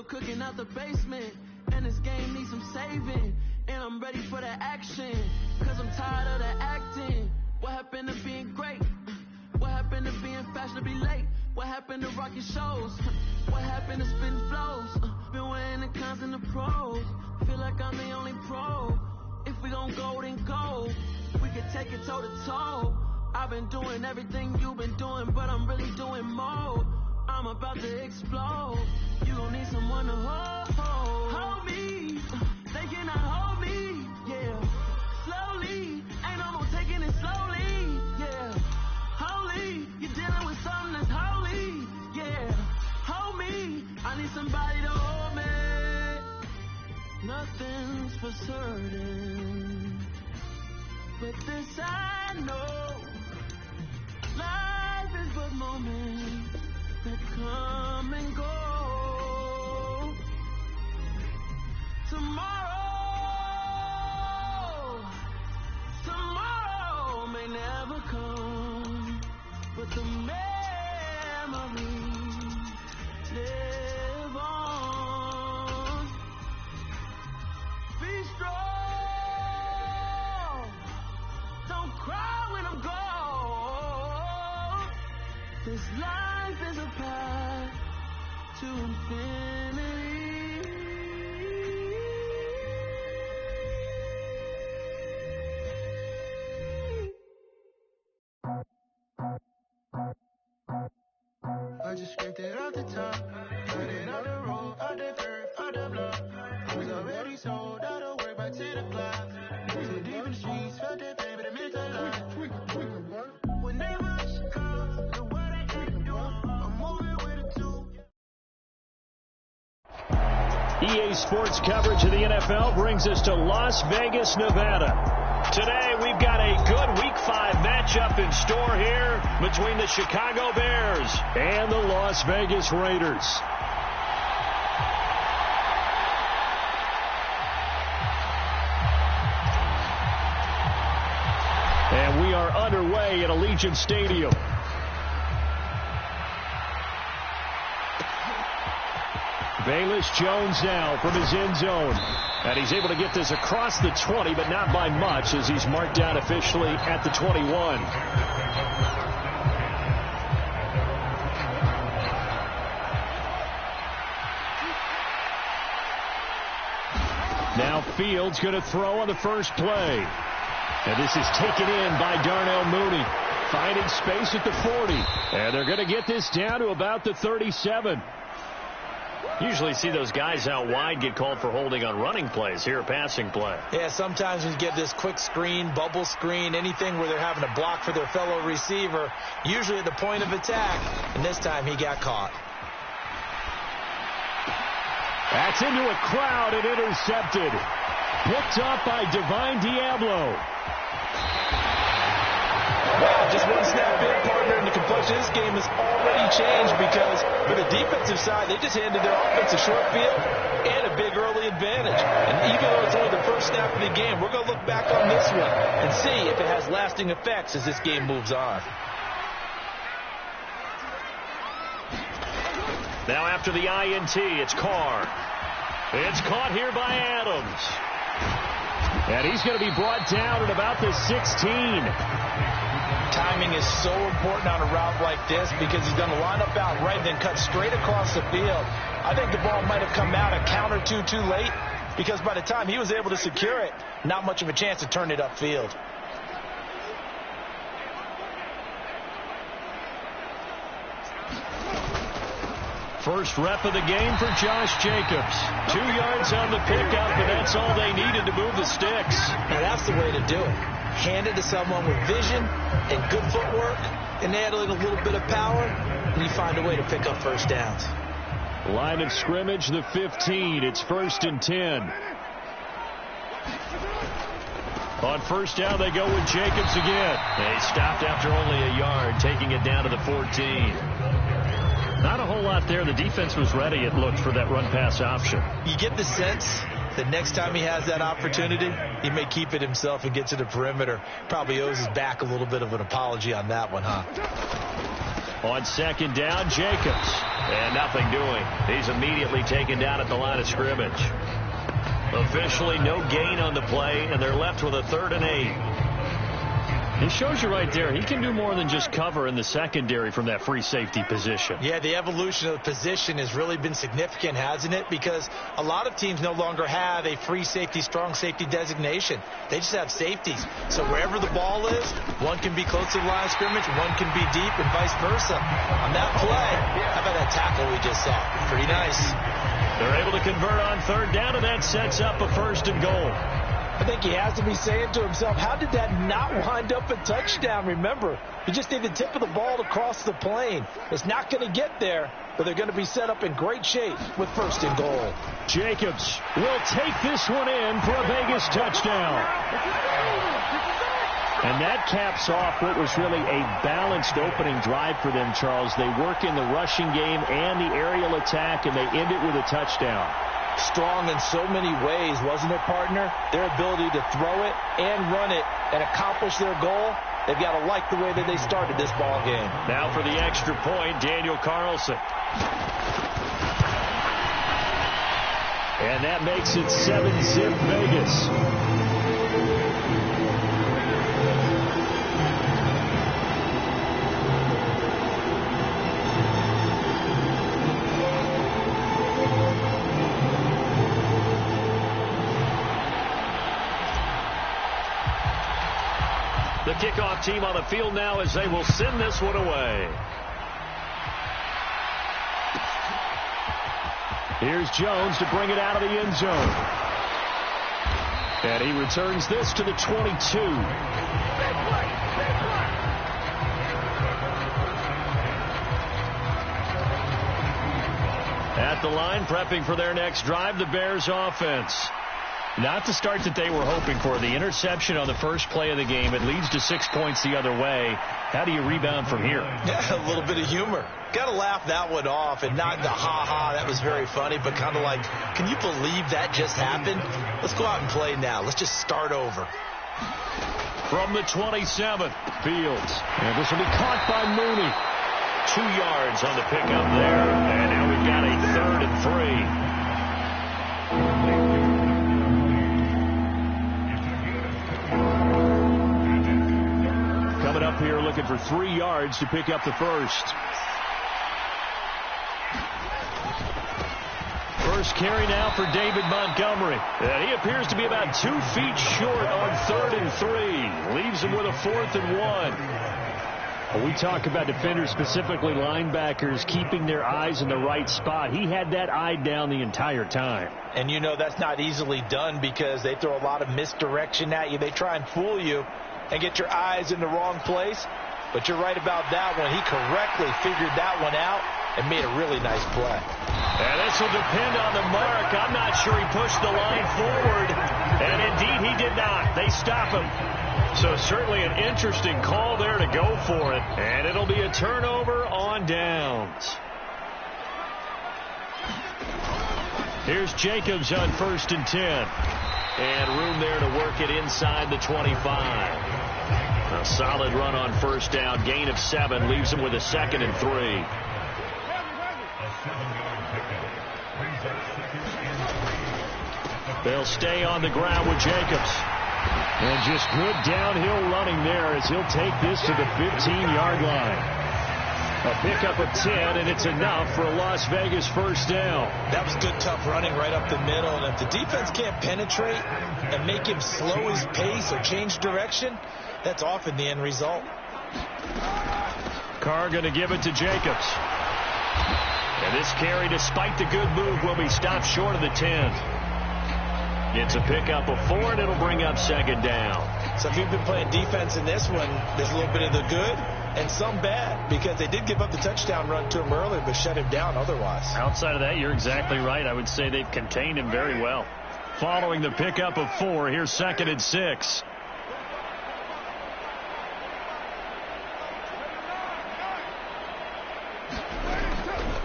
cooking out the basement, and this game needs some saving, and I'm ready for the action, cause I'm tired of the acting. What happened to being great? What happened to being fashionably late? What happened to rocking shows? What happened to spitting flows? Been weighing the cons and the pros. Feel like I'm the only pro. If we gon' go, then go. We can take it toe to toe. I've been doing everything you've been doing, but I'm really doing more. I'm about to explode. You gon' need someone to hold me. They cannot hold me, yeah. Slowly, ain't no more taking it slowly, yeah. Holy, you're dealing with something that's holy, yeah. Hold me, I need somebody to hold me. Nothing's for certain, but this I know. Life is but moments that come and go. Tomorrow may never come, but the memories live on. Be strong, don't cry when I'm gone. This life is a path to infinity. I just scraped it off the top, cut it on the road, out the curb, out the block. Was already sold, out of work by 10 o'clock. So deep in the streets, felt that pain, but it meant a lot. Whenever she calls, the what I can't do, I'm moving with a two. EA Sports coverage of the NFL brings us to Las Vegas, Nevada. Today, we've got a good Week 5 matchup in store here between the Chicago Bears and the Las Vegas Raiders. And we are underway at Allegiant Stadium. Bayless Jones now from his end zone. And he's able to get this across the 20, but not by much, as he's marked down officially at the 21. Now Fields going to throw on the first play. And this is taken in by Darnell Mooney. Finding space at the 40. And they're going to get this down to about the 37. Usually see those guys out wide get called for holding on running plays. Here, a passing play. Yeah, sometimes when you get this quick screen, bubble screen, anything where they're having to block for their fellow receiver, usually at the point of attack, and this time he got caught. That's into a crowd and intercepted. Picked up by Divine Diablo. Wow, just one snap in, partner, and the complexion of this game has already changed because for the defensive side, they just handed their offense a short field and a big early advantage. And even though it's only the first snap of the game, we're going to look back on this one and see if it has lasting effects as this game moves on. Now after the INT, it's Carr. It's caught here by Adams. And he's going to be brought down at about the 16. Timing is so important on a route like this because he's going to line up out right and then cut straight across the field. I think the ball might have come out a count or two too late because by the time he was able to secure it, not much of a chance to turn it upfield. First rep of the game for Josh Jacobs. 2 yards on the pickup, and that's all they needed to move the sticks. Now that's the way to do it. Hand it to someone with vision and good footwork, and add a little bit of power, and you find a way to pick up first downs. Line of scrimmage, the 15. It's 1st and 10. On first down, they go with Jacobs again. They stopped after only a yard, taking it down to the 14. Not a whole lot there. The defense was ready, it looked, for that run-pass option. You get the sense that next time he has that opportunity, he may keep it himself and get to the perimeter. Probably owes his back a little bit of an apology on that one, huh? On second down, Jacobs. And nothing doing. He's immediately taken down at the line of scrimmage. Officially no gain on the play, and they're left with a 3rd and 8. It shows you right there, he can do more than just cover in the secondary from that free safety position. Yeah, the evolution of the position has really been significant, hasn't it? Because a lot of teams no longer have a free safety, strong safety designation. They just have safeties. So wherever the ball is, one can be close to the line of scrimmage, one can be deep, and vice versa. On that play, how about that tackle we just saw? Pretty nice. They're able to convert on 3rd down, and that sets up a 1st and goal. I think he has to be saying to himself, how did that not wind up a touchdown? Remember, you just need the tip of the ball to cross the plane. It's not going to get there, but they're going to be set up in great shape with 1st and goal. Jacobs will take this one in for a Vegas touchdown. And that caps off what was really a balanced opening drive for them, Charles. They work in the rushing game and the aerial attack, and they end it with a touchdown. Strong in so many ways, wasn't it, partner? Their ability to throw it and run it and accomplish their goal, they've got to like the way that they started this ball game. Now for the extra point, Daniel Carlson. And that makes it 7-zip Vegas. The kickoff team on the field now as they will send this one away. Here's Jones to bring it out of the end zone. And he returns this to the 22. At the line, prepping for their next drive, the Bears offense. Not the start that they were hoping for. The interception on the first play of the game. It leads to 6 points the other way. How do you rebound from here? Yeah, a little bit of humor. Got to laugh that one off, and not the ha-ha, that was very funny, but kind of like, can you believe that just happened? Let's go out and play now. Let's just start over. From the 27th, Fields. And this will be caught by Mooney. 2 yards on the pickup there, and now we've got a 3rd and 3. Coming up here looking for 3 yards to pick up the first. First carry now for David Montgomery. And he appears to be about 2 feet short on 3rd and 3. Leaves him with a 4th and 1. Well, we talk about defenders, specifically linebackers, keeping their eyes in the right spot. He had that eye down the entire time. And you know that's not easily done because they throw a lot of misdirection at you. They try and fool you and get your eyes in the wrong place. But you're right about that one. He correctly figured that one out and made a really nice play. And this will depend on the mark. I'm not sure he pushed the line forward. And indeed he did not. They stop him. So certainly an interesting call there to go for it. And it'll be a turnover on downs. Here's Jacobs on 1st and 10. And room there to work it inside the 25. A solid run on 1st down. Gain of 7 leaves him with a 2nd and 3. They'll stay on the ground with Jacobs. And just good downhill running there as he'll take this to the 15-yard line. A pickup of 10, and it's enough for a Las Vegas 1st down. That was good, tough running right up the middle. And if the defense can't penetrate and make him slow his pace or change direction, that's often the end result. Carr going to give it to Jacobs. And this carry, despite the good move, will be stopped short of the 10. It's a pickup of 4, and it'll bring up 2nd down. So if you've been playing defense in this one, there's a little bit of the good and some bad, because they did give up the touchdown run to him earlier, but shut him down otherwise. Outside of that, you're exactly right. I would say they've contained him very well. Following the pickup of 4, here's 2nd and 6.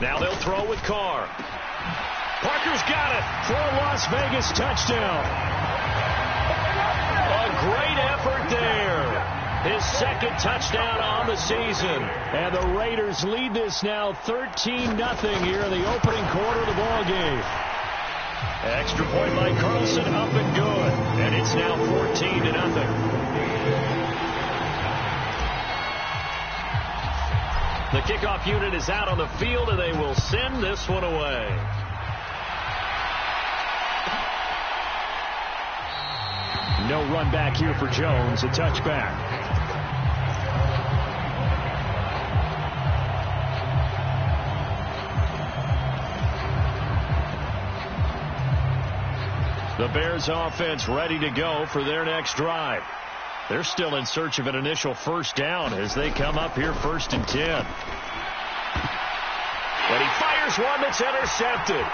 Now they'll throw with Carr. Parker's got it for a Las Vegas touchdown. A great effort there. His second touchdown on the season. And the Raiders lead this now 13-0 here in the opening quarter of the ball game. Extra point by Carlson, up and good. And it's now 14-0. The kickoff unit is out on the field, and they will send this one away. No run back here for Jones, a touchback. The Bears offense ready to go for their next drive. They're still in search of an initial first down as they come up here 1st and 10. And he fires one that's intercepted.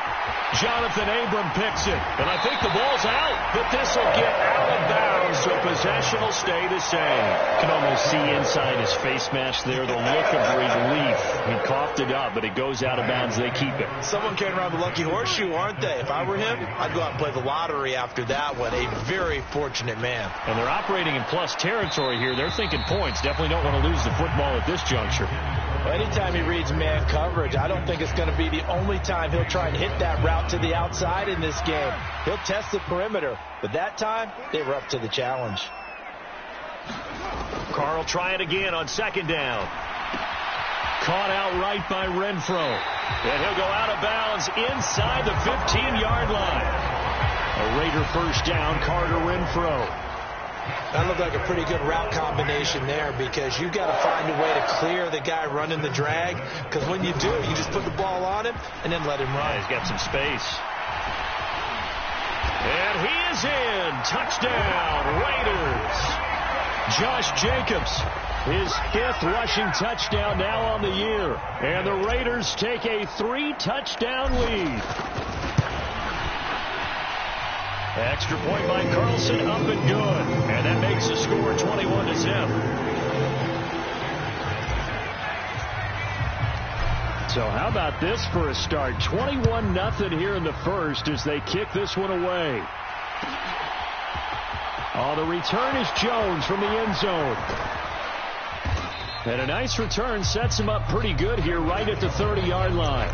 Jonathan Abram picks it. And I think the ball's out, but this will get out of bounds, so possession will stay the same. You can almost see inside his face mask there the look of relief. He coughed it up, but it goes out of bounds. They keep it. Someone carrying around the lucky horseshoe, aren't they? If I were him, I'd go out and play the lottery after that one. A very fortunate man. And they're operating in plus territory here. They're thinking points. Definitely don't want to lose the football at this juncture. Well, anytime he reads man coverage, I don't think it's going to be the only time he'll try and hit that route to the outside in this game. He'll test the perimeter, but that time they were up to the challenge. Carl try it again on 2nd down. Caught outright by Renfro. And he'll go out of bounds inside the 15-yard line. A Raider first down, Carter Renfro. That looked like a pretty good route combination there, because you've got to find a way to clear the guy running the drag, because when you do, you just put the ball on him and then let him run. Yeah, he's got some space. And he is in. Touchdown, Raiders. Josh Jacobs, his 5th rushing touchdown now on the year. And the Raiders take a 3-touchdown lead. Extra point by Carlson, up and good. And that makes the score 21-0. So how about this for a start? 21-0 here in the first as they kick this one away. Oh, the return is Jones from the end zone. And a nice return sets him up pretty good here right at the 30-yard line.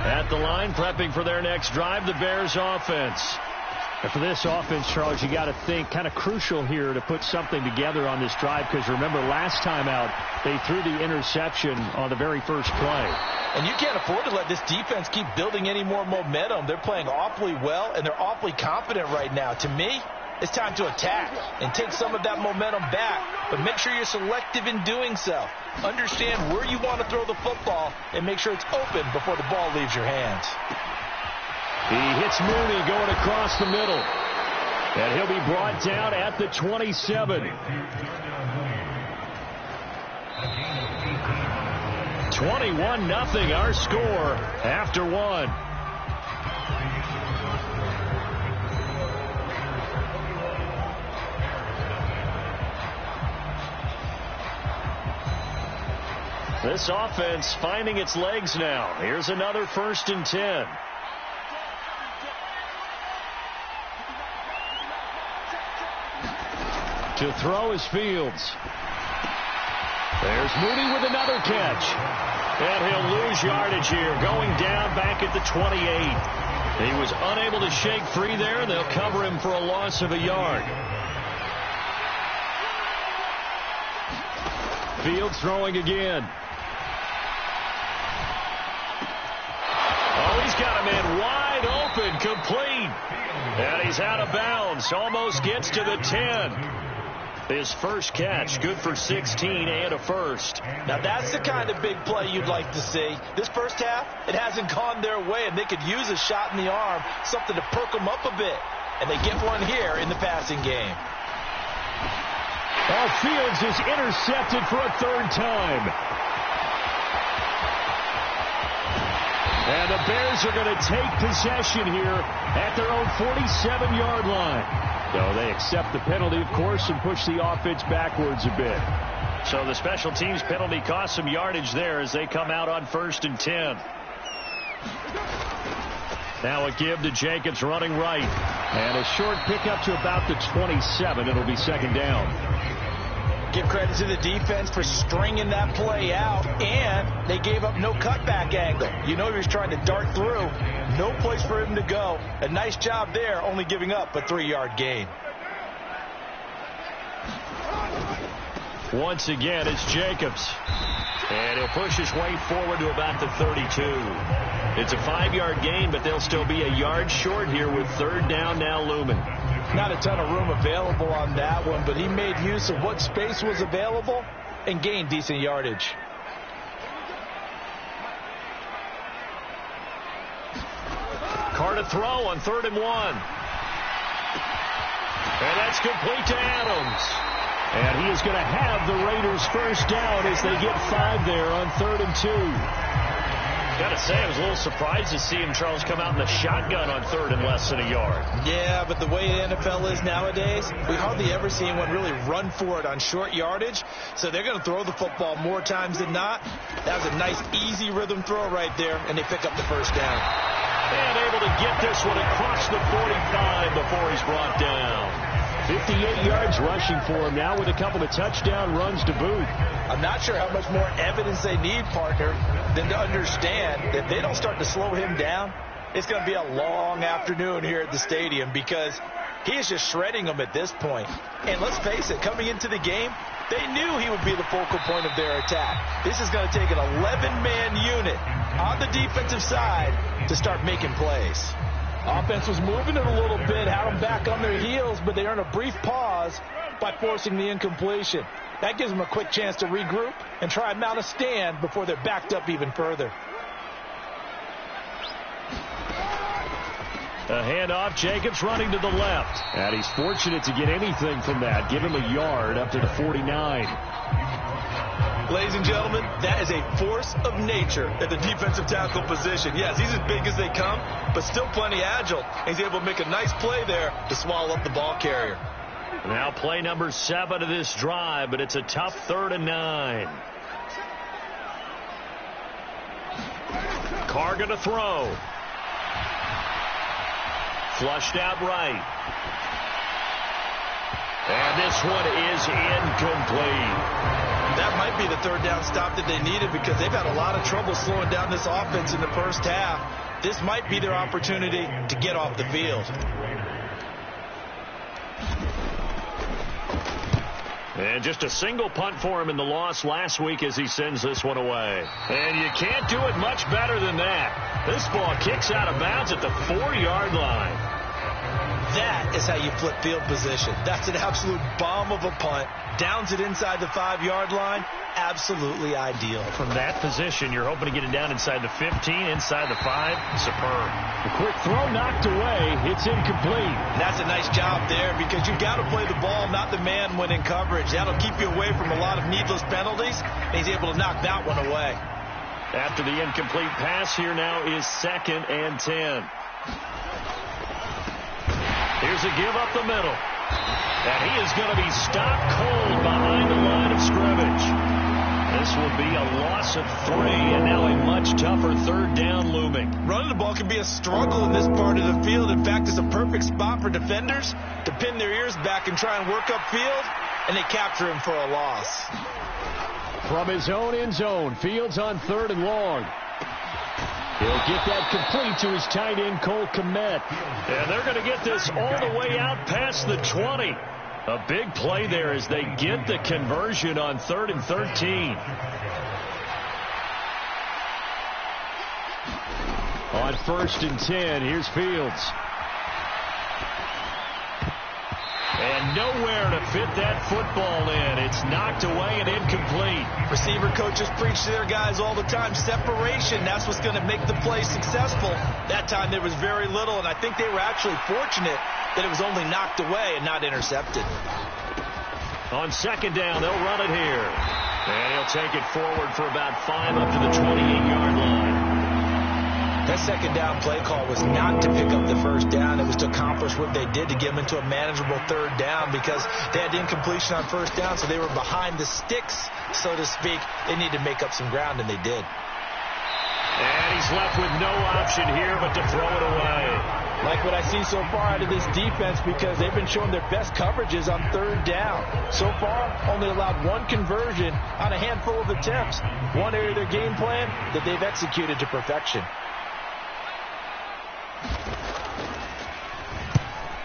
At the line, prepping for their next drive, the Bears offense. And for this offense, Charles, you got to think kind of crucial here to put something together on this drive, because remember last time out, they threw the interception on the very first play. And you can't afford to let this defense keep building any more momentum. They're playing awfully well, and they're awfully confident right now. To me, it's time to attack and take some of that momentum back, but make sure you're selective in doing so. Understand where you want to throw the football and make sure it's open before the ball leaves your hands. He hits Mooney going across the middle, and he'll be brought down at the 27. 21-0 our score after one. This offense finding its legs now. Here's another 1st and 10. To throw is Fields. There's Mooney with another catch. And he'll lose yardage here, going down back at the 28. He was unable to shake free there, and they'll cover him for a loss of a yard. Fields throwing again. Oh, he's got him in wide open, complete. And he's out of bounds, almost gets to the 10. His first catch, good for 16 and a first. Now that's the kind of big play you'd like to see. This first half, it hasn't gone their way, and they could use a shot in the arm, something to perk them up a bit. And they get one here in the passing game. Oh, Fields is intercepted for a 3rd time. And the Bears are going to take possession here at their own 47-yard line. So they accept the penalty, of course, and push the offense backwards a bit. So the special teams penalty cost some yardage there as they come out on 1st and 10. Now a give to Jacobs running right. And a short pickup to about the 27. It'll be second down. Give credit to the defense for stringing that play out, and they gave up no cutback angle. You know he was trying to dart through. No place for him to go. A nice job there, only giving up a 3-yard gain. Once again, it's Jacobs. And he'll push his way forward to about the 32. It's a 5-yard gain, but they'll still be a yard short here with third down now looming. Not a ton of room available on that one, but he made use of what space was available and gained decent yardage. Carr to throw on 3rd and 1. And that's complete to Adams. And he is going to have the Raiders first down as they get 5 there on 3rd and 2. Got to say, I was a little surprised to see him, Charles, come out in the shotgun on 3rd and less than a yard. Yeah, but the way the NFL is nowadays, we hardly ever see anyone really run for it on short yardage. So they're going to throw the football more times than not. That was a nice, easy rhythm throw right there, and they pick up the first down. And able to get this one across the 45 before he's brought down. 58 yards rushing for him now with a couple of touchdown runs to boot. I'm not sure how much more evidence they need, partner, than to understand that they don't start to slow him down. It's going to be a long afternoon here at the stadium because he is just shredding them at this point. And let's face it, coming into the game, they knew he would be the focal point of their attack. This is going to take an 11-man unit on the defensive side to start making plays. Offense was moving it a little bit, had them back on their heels, but they earned a brief pause by forcing the incompletion. That gives them a quick chance to regroup and try and mount a stand before they're backed up even further. A handoff, Jacobs running to the left. And he's fortunate to get anything from that. Give him a yard up to the 49. Ladies and gentlemen, that is a force of nature at the defensive tackle position. Yes, he's as big as they come, but still plenty agile. He's able to make a nice play there to swallow up the ball carrier. Now play number 7 of this drive, but it's a tough 3rd and 9. Carr going to throw. Flushed out right. And this one is incomplete. That might be the third down stop that they needed because they've had a lot of trouble slowing down this offense in the first half. This might be their opportunity to get off the field. And just a single punt for him in the loss last week as he sends this one away. And you can't do it much better than that. This ball kicks out of bounds at the 4-yard line. That is how you flip field position. That's an absolute bomb of a punt. Downs it inside the 5-yard line. Absolutely ideal. From that position, you're hoping to get it down inside the 15, inside the 5. Superb. The quick throw knocked away. It's incomplete. That's a nice job there because you've got to play the ball, not the man when in coverage. That'll keep you away from a lot of needless penalties. And he's able to knock that one away. After the incomplete pass, here now is 2nd and 10. Here's a give up the middle. And he is going to be stopped cold behind the line of scrimmage. This will be a loss of 3, and now a much tougher 3rd down looming. Running the ball can be a struggle in this part of the field. In fact, it's a perfect spot for defenders to pin their ears back and try and work upfield, and they capture him for a loss. From his own end zone, Fields on 3rd and long. He'll get that complete to his tight end, Cole Kmet. And they're going to get this all the way out past the 20. A big play there as they get the conversion on 3rd and 13. On 1st and 10, here's Fields. And nowhere to fit that football in. It's knocked away and incomplete. Receiver coaches preach to their guys all the time. Separation, that's what's going to make the play successful. That time there was very little, and I think they were actually fortunate that it was only knocked away and not intercepted. On 2nd down, they'll run it here. And he'll take it forward for about 5 up to the 28-yard line. That 2nd down play call was not to pick up the first down. It was to accomplish what they did to get them into a manageable 3rd down because they had incompletion on 1st down, so they were behind the sticks, so to speak. They needed to make up some ground, and they did. And he's left with no option here but to throw it away. Like what I see so far out of this defense, because they've been showing their best coverages on third down. So far, only allowed one conversion on a handful of attempts. One area of their game plan that they've executed to perfection.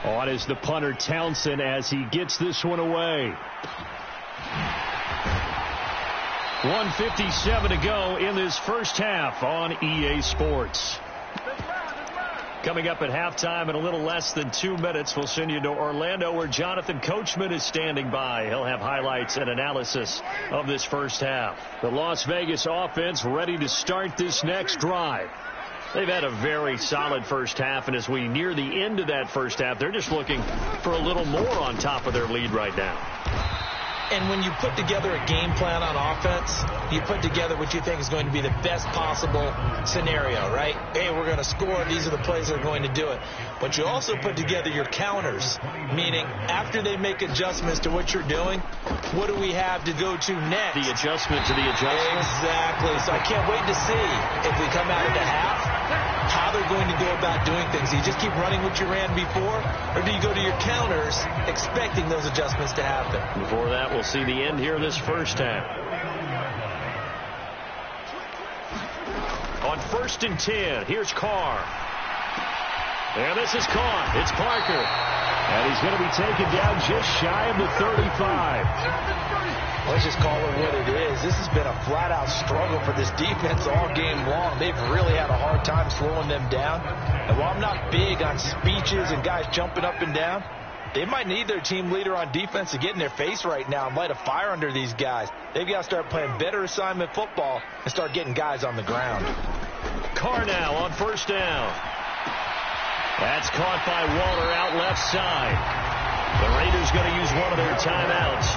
On is the punter Townsend as he gets this one away. 1:57 to go in this first half on EA Sports. Coming up at halftime in a little less than 2 minutes, we'll send you to Orlando where Jonathan Coachman is standing by. He'll have highlights and analysis of this first half. The Las Vegas offense ready to start this next drive. They've had a very solid first half, and as we near the end of that first half, they're just looking for a little more on top of their lead right now. And when you put together a game plan on offense, you put together what you think is going to be the best possible scenario, right? Hey, we're going to score. These are the plays that are going to do it. But you also put together your counters, meaning after they make adjustments to what you're doing, what do we have to go to next? The adjustment to the adjustment. Exactly. So I can't wait to see if we come out of the half, how they're going to go about doing things. Do you just keep running what you ran before, or do you go to your counters expecting those adjustments to happen? Before that, we'll see the end here of this first half. On 1st and 10, here's Carr. And this is caught. It's Parker. And he's going to be taken down just shy of the 35. Let's just call it what it is. This has been a flat-out struggle for this defense all game long. They've really had a hard time slowing them down. And while I'm not big on speeches and guys jumping up and down, they might need their team leader on defense to get in their face right now and light a fire under these guys. They've got to start playing better assignment football and start getting guys on the ground. Carr now on 1st down. That's caught by Waller out left side. The Raiders going to use one of their timeouts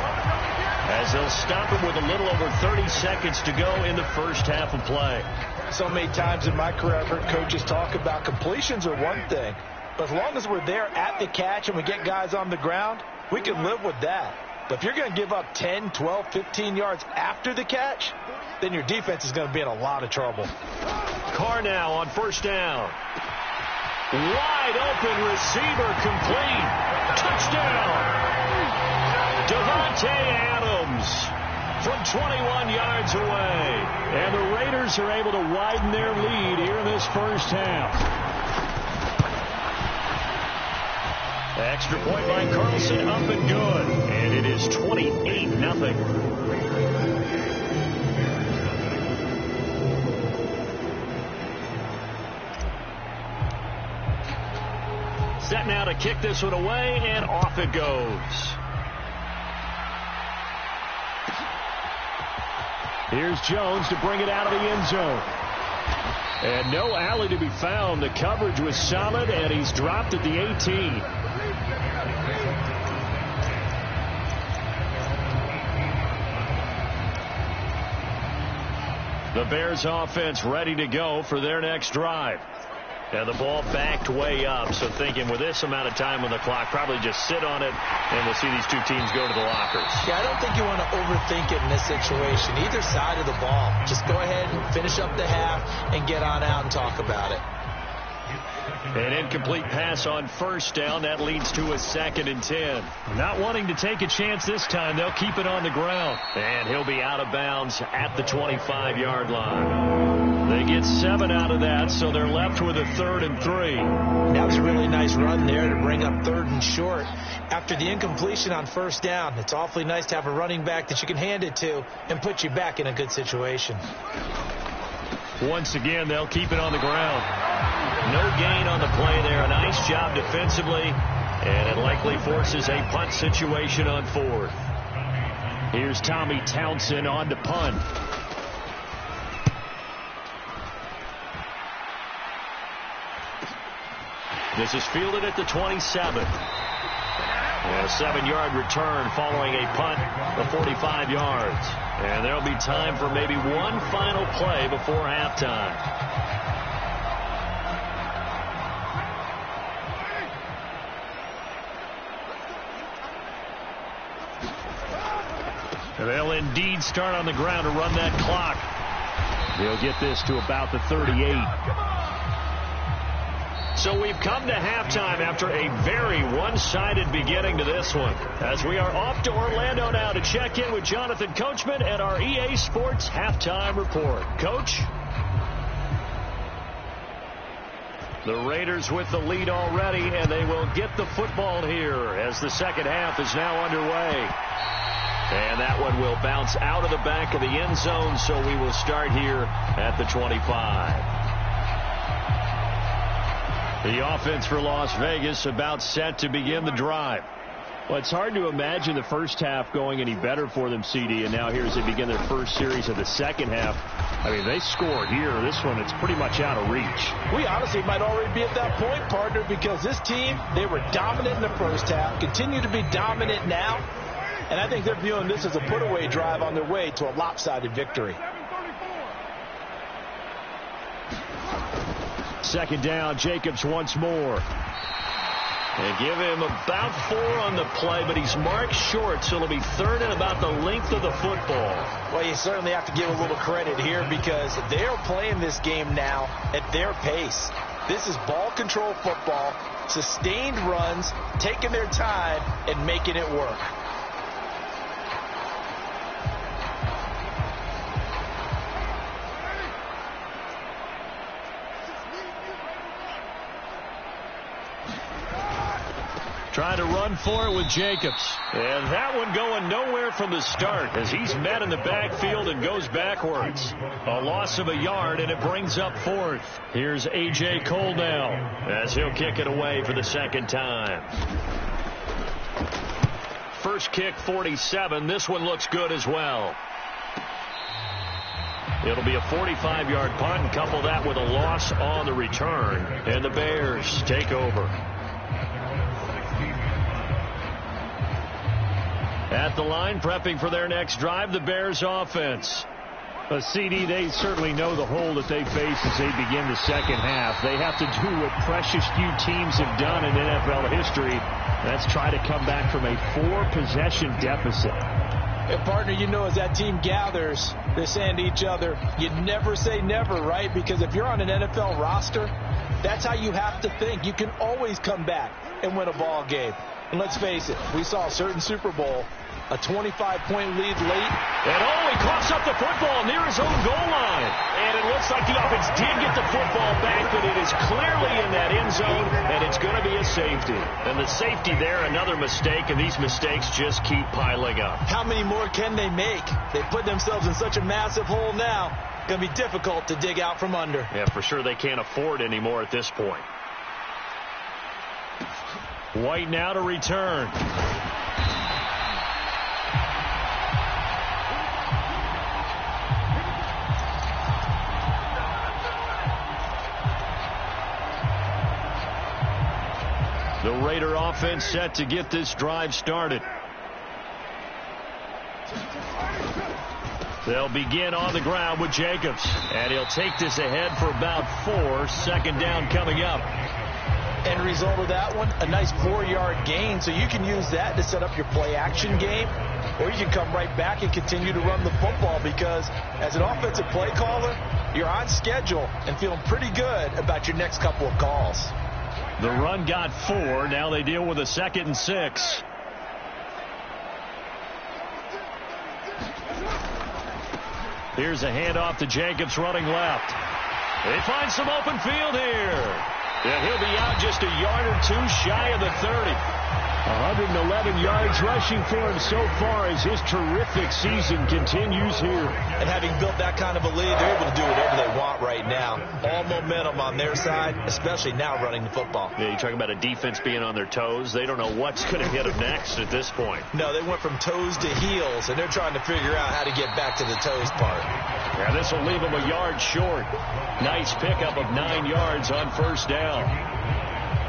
as they'll stop him with a little over 30 seconds to go in the first half of play. So many times in my career I've heard coaches talk about completions are one thing, but as long as we're there at the catch and we get guys on the ground, we can live with that. But if you're going to give up 10, 12, 15 yards after the catch, then your defense is going to be in a lot of trouble. Carr now on 1st down. Wide open receiver complete. Touchdown. Davante Adams from 21 yards away. And the Raiders are able to widen their lead here in this first half. Extra point by Carlson, up and good. And it is 28-0. Set now to kick this one away, and off it goes. Here's Jones to bring it out of the end zone. And no alley to be found. The coverage was solid, and he's dropped at the 18. The Bears offense ready to go for their next drive. And the ball backed way up, so thinking with this amount of time on the clock, probably just sit on it, and we'll see these two teams go to the lockers. Yeah, I don't think you want to overthink it in this situation. Either side of the ball. Just go ahead and finish up the half and get on out and talk about it. An incomplete pass on 1st down. That leads to a 2nd and 10. Not wanting to take a chance this time. They'll keep it on the ground. And he'll be out of bounds at the 25-yard line. They get 7 out of that, so they're left with a 3rd and 3. That was a really nice run there to bring up 3rd and short. After the incompletion on 1st down, it's awfully nice to have a running back that you can hand it to and put you back in a good situation. Once again, they'll keep it on the ground. No gain on the play there. A nice job defensively, and it likely forces a punt situation on 4th. Here's Tommy Townsend on to punt. This is fielded at the 27. And a 7-yard return following a punt of 45 yards. And there'll be time for maybe one final play before halftime. They'll indeed start on the ground to run that clock. He'll get this to about the 38. So we've come to halftime after a very one-sided beginning to this one, as we are off to Orlando now to check in with Jonathan Coachman and our EA Sports Halftime Report. Coach? The Raiders with the lead already, and they will get the football here as the second half is now underway. And that one will bounce out of the back of the end zone, so we will start here at the 25. The offense for Las Vegas about set to begin the drive. Well, it's hard to imagine the first half going any better for them, CD, and now here as they begin their first series of the second half. I mean, they scored here. This one, it's pretty much out of reach. We honestly might already be at that point, partner, because this team, they were dominant in the first half, continue to be dominant now, and I think they're viewing this as a put-away drive on their way to a lopsided victory. Second down, Jacobs once more. They give him about 4 on the play, but he's marked short, so it'll be third and about the length of the football. Well, you certainly have to give a little credit here because they're playing this game now at their pace. This is ball control football, sustained runs, taking their time, and making it work. Trying to run for it with Jacobs. And that one going nowhere from the start as he's met in the backfield and goes backwards. A loss of a yard, and it brings up fourth. Here's A.J. Cole now as he'll kick it away for the second time. First kick, 47. This one looks good as well. It'll be a 45-yard punt, and couple that with a loss on the return. And the Bears take over. At the line, prepping for their next drive, the Bears offense. CD, they certainly know the hole that they face as they begin the second half. They have to do what precious few teams have done in NFL history. That's try to come back from a 4-possession deficit. And partner, you know, as that team gathers, they're saying to each other, you never say never, right? Because if you're on an NFL roster, that's how you have to think. You can always come back and win a ball game. And let's face it, we saw a certain Super Bowl, a 25-point lead late. And he coughs up the football near his own goal line. And it looks like the offense did get the football back, but it is clearly in that end zone, and it's going to be a safety. And the safety there, another mistake, and these mistakes just keep piling up. How many more can they make? They put themselves in such a massive hole now. Going to be difficult to dig out from under. Yeah, for sure they can't afford anymore at this point. White now to return. The Raider offense set to get this drive started. They'll begin on the ground with Jacobs. And he'll take this ahead for about 4. Second down coming up. End result of that one, a nice 4-yard gain. So you can use that to set up your play-action game. Or you can come right back and continue to run the football because as an offensive play caller, you're on schedule and feeling pretty good about your next couple of calls. The run got 4. Now they deal with a 2nd and 6. Here's a handoff to Jacobs running left. They find some open field here. And he'll be out just a yard or 2 shy of the 30. 111 yards rushing for him so far as his terrific season continues here. And having built that kind of a lead, they're able to do whatever they want right now. All momentum on their side, especially now running the football. Yeah, you're talking about a defense being on their toes. They don't know what's going to hit them next at this point. No, they went from toes to heels, and they're trying to figure out how to get back to the toes part. Yeah, this will leave them a yard short. Nice pickup of 9 yards on first down.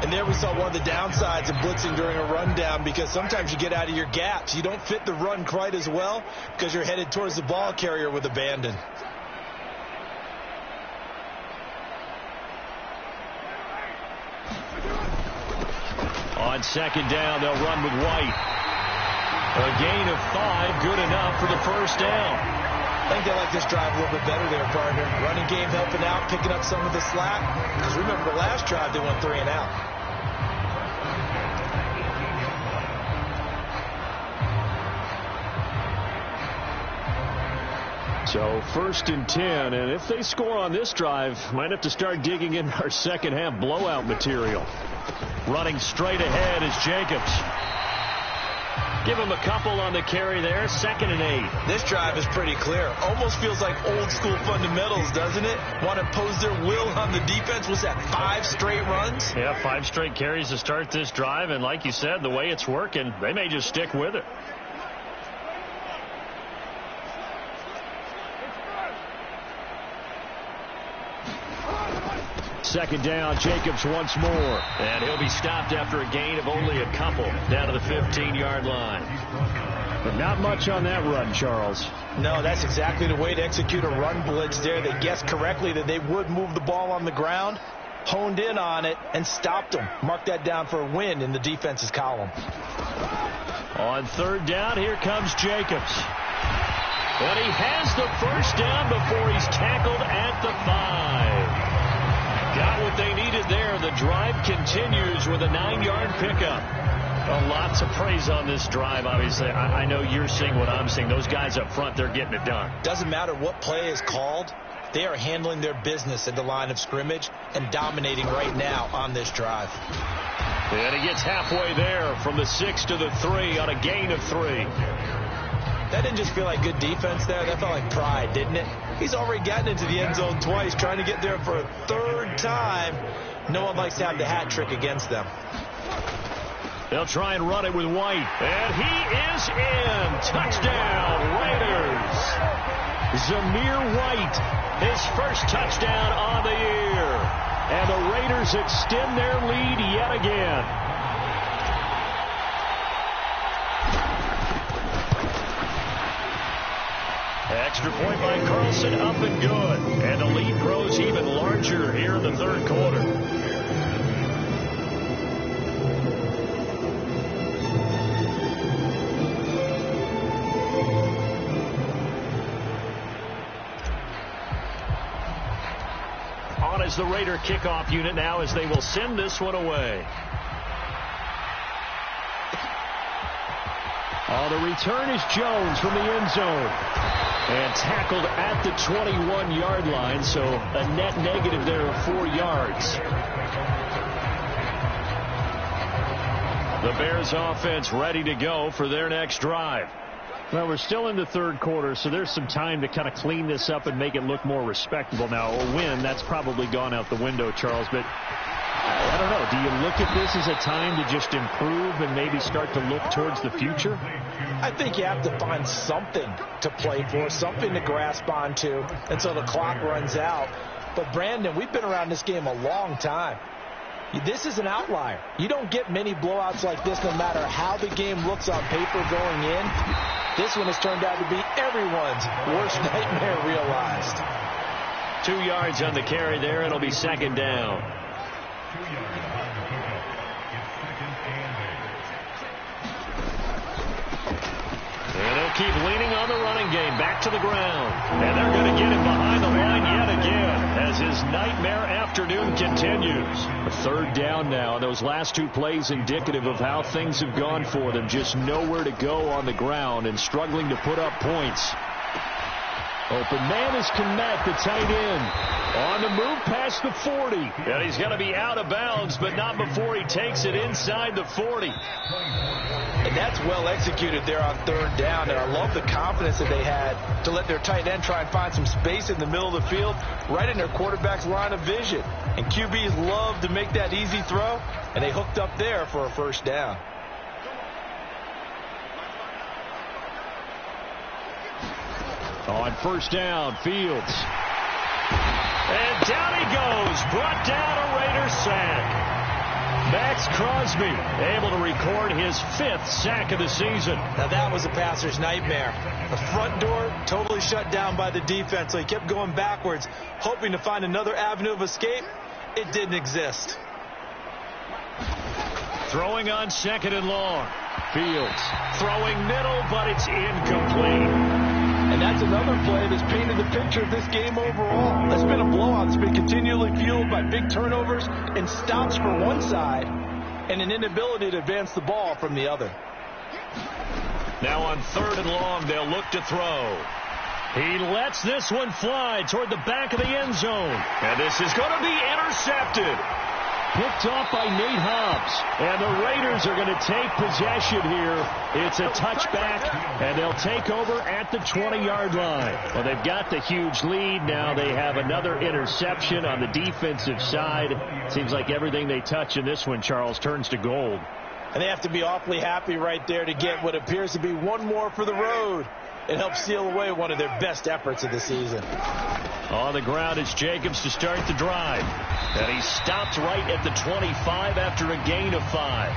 And there we saw one of the downsides of blitzing during a rundown because sometimes you get out of your gaps. You don't fit the run quite as well because you're headed towards the ball carrier with abandon. On second down, they'll run with White. A gain of 5, good enough for the first down. I think they like this drive a little bit better there, partner. Running game helping out, picking up some of the slack. Because remember, the last drive, they went 3 and out. So 1st and 10, and if they score on this drive, might have to start digging in our second half blowout material. Running straight ahead is Jacobs. Give him a couple on the carry there. 2nd and 8. This drive is pretty clear. Almost feels like old school fundamentals, doesn't it? Want to impose their will on the defense. Was that 5 straight runs? Yeah, 5 straight carries to start this drive, and like you said, the way it's working, they may just stick with it. Second down, Jacobs once more. And he'll be stopped after a gain of only a couple down to the 15-yard line. But not much on that run, Charles. No, that's exactly the way to execute a run blitz there. They guessed correctly that they would move the ball on the ground, honed in on it, and stopped them. Mark that down for a win in the defense's column. On 3rd down, here comes Jacobs. But he has the first down before he's tackled at the 5. Got what they needed there. The drive continues with a 9-yard pickup. Well, lots of praise on this drive, obviously. I know you're seeing what I'm seeing. Those guys up front, they're getting it done. Doesn't matter what play is called. They are handling their business at the line of scrimmage and dominating right now on this drive. And he gets halfway there from the 6 to the 3 on a gain of 3. That didn't just feel like good defense there. That felt like pride, didn't it? He's already gotten into the end zone twice, trying to get there for a 3rd time. No one likes to have the hat trick against them. They'll try and run it with White. And he is in. Touchdown, Raiders. Zamir White, his first touchdown on the year. And the Raiders extend their lead yet again. Extra point by Carlson, up and good. And the lead grows even larger here in the 3rd quarter. On is the Raider kickoff unit now as they will send this one away. The return is Jones from the end zone. And tackled at the 21-yard line, so a net negative there of 4 yards. The Bears offense ready to go for their next drive. Well, we're still in the 3rd quarter, so there's some time to kind of clean this up and make it look more respectable. Now, a win, that's probably gone out the window, Charles, but I don't know. Do you look at this as a time to just improve and maybe start to look towards the future? I think you have to find something to play for, something to grasp onto until the clock runs out. But, Brandon, we've been around this game a long time. This is an outlier. You don't get many blowouts like this no matter how the game looks on paper going in. This one has turned out to be everyone's worst nightmare realized. 2 yards on the carry there. It'll be 2nd down. And they'll keep leaning on the running game back to the ground. And they're going to get him behind the line yet again as his nightmare afternoon continues. A 3rd down now. Those last 2 plays indicative of how things have gone for them. Just nowhere to go on the ground and struggling to put up points. Open man is Kmet, the tight end. On the move past the 40. And he's going to be out of bounds, but not before he takes it inside the 40. And that's well executed there on 3rd down. And I love the confidence that they had to let their tight end try and find some space in the middle of the field, right in their quarterback's line of vision. And QBs love to make that easy throw, and they hooked up there for a 1st down. On 1st down, Fields. And down he goes. Brought down a Raider sack. Max Crosby able to record his 5th sack of the season. Now that was a passer's nightmare. The front door totally shut down by the defense, so he kept going backwards, hoping to find another avenue of escape. It didn't exist. Throwing on 2nd and long. Fields throwing middle, but it's incomplete. And And that's another play that's painted the picture of this game overall. It's been a blowout. It's been continually fueled by big turnovers and stops for one side and an inability to advance the ball from the other. Now on 3rd and long, they'll look to throw. He lets this one fly toward the back of the end zone. And this is going to be intercepted. Picked off by Nate Hobbs. And the Raiders are going to take possession here. It's a touchback, and they'll take over at the 20-yard line. Well, they've got the huge lead. Now they have another interception on the defensive side. Seems like everything they touch in this one, Charles, turns to gold. And they have to be awfully happy right there to get what appears to be one more for the road. It helps seal away one of their best efforts of the season. On the ground is Jacobs to start the drive. And he stopped right at the 25 after a gain of 5.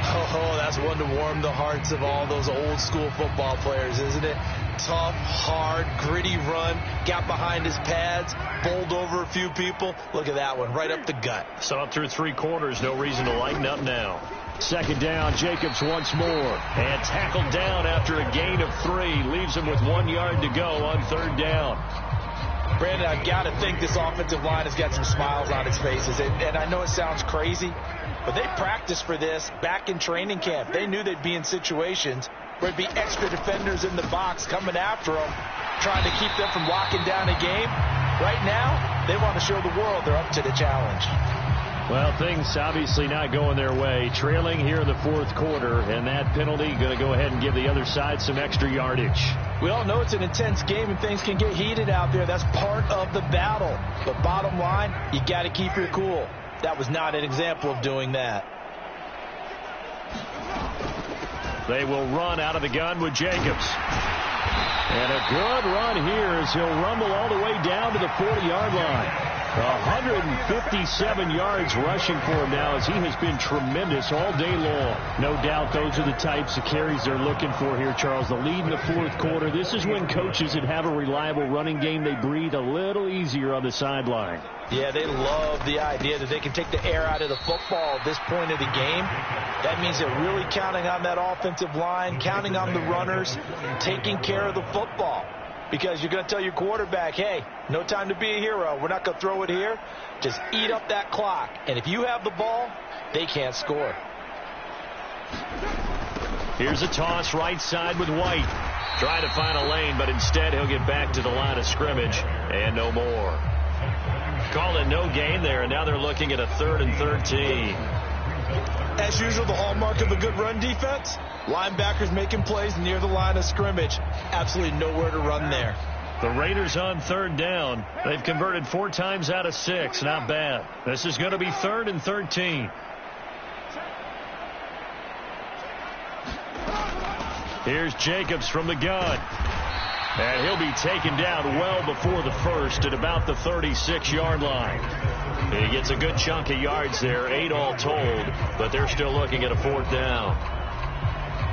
Oh, that's one to warm the hearts of all those old school football players, isn't it? Tough, hard, gritty run. Got behind his pads, bowled over a few people. Look at that one, right up the gut. Saw it through 3 quarters. No reason to lighten up now. 2nd down, Jacobs once more. And tackled down after a gain of 3. Leaves him with 1 yard to go on 3rd down. Brandon, I've got to think this offensive line has got some smiles on its faces. And I know it sounds crazy, but they practiced for this back in training camp. They knew they'd be in situations where there'd be extra defenders in the box coming after them, trying to keep them from locking down a game. Right now, they want to show the world they're up to the challenge. Well, things obviously not going their way. Trailing here in the 4th quarter, and that penalty going to go ahead and give the other side some extra yardage. We all know it's an intense game and things can get heated out there. That's part of the battle. But bottom line, you got to keep your cool. That was not an example of doing that. They will run out of the gun with Jacobs. And a good run here as he'll rumble all the way down to the 40-yard line. 157 yards rushing for him now as he has been tremendous all day long. No doubt those are the types of carries they're looking for here, Charles. The lead in the 4th quarter. This is when coaches that have a reliable running game, they breathe a little easier on the sideline. Yeah, they love the idea that they can take the air out of the football at this point of the game. That means they're really counting on that offensive line, counting on the runners, taking care of the football. Because you're going to tell your quarterback, hey, no time to be a hero. We're not going to throw it here. Just eat up that clock. And if you have the ball, they can't score. Here's a toss right side with White. Trying to find a lane, but instead he'll get back to the line of scrimmage. And no more. Call it no gain there, and now they're looking at a 3rd and 13. As usual, the hallmark of a good run defense, linebackers making plays near the line of scrimmage. Absolutely nowhere to run there. The Raiders on 3rd down. They've converted 4 times out of 6. Not bad. This is going to be 3rd and 13. Here's Jacobs from the gun. And he'll be taken down well before the first at about the 36-yard line. He gets a good chunk of yards there, 8 all told, but they're still looking at a 4th down.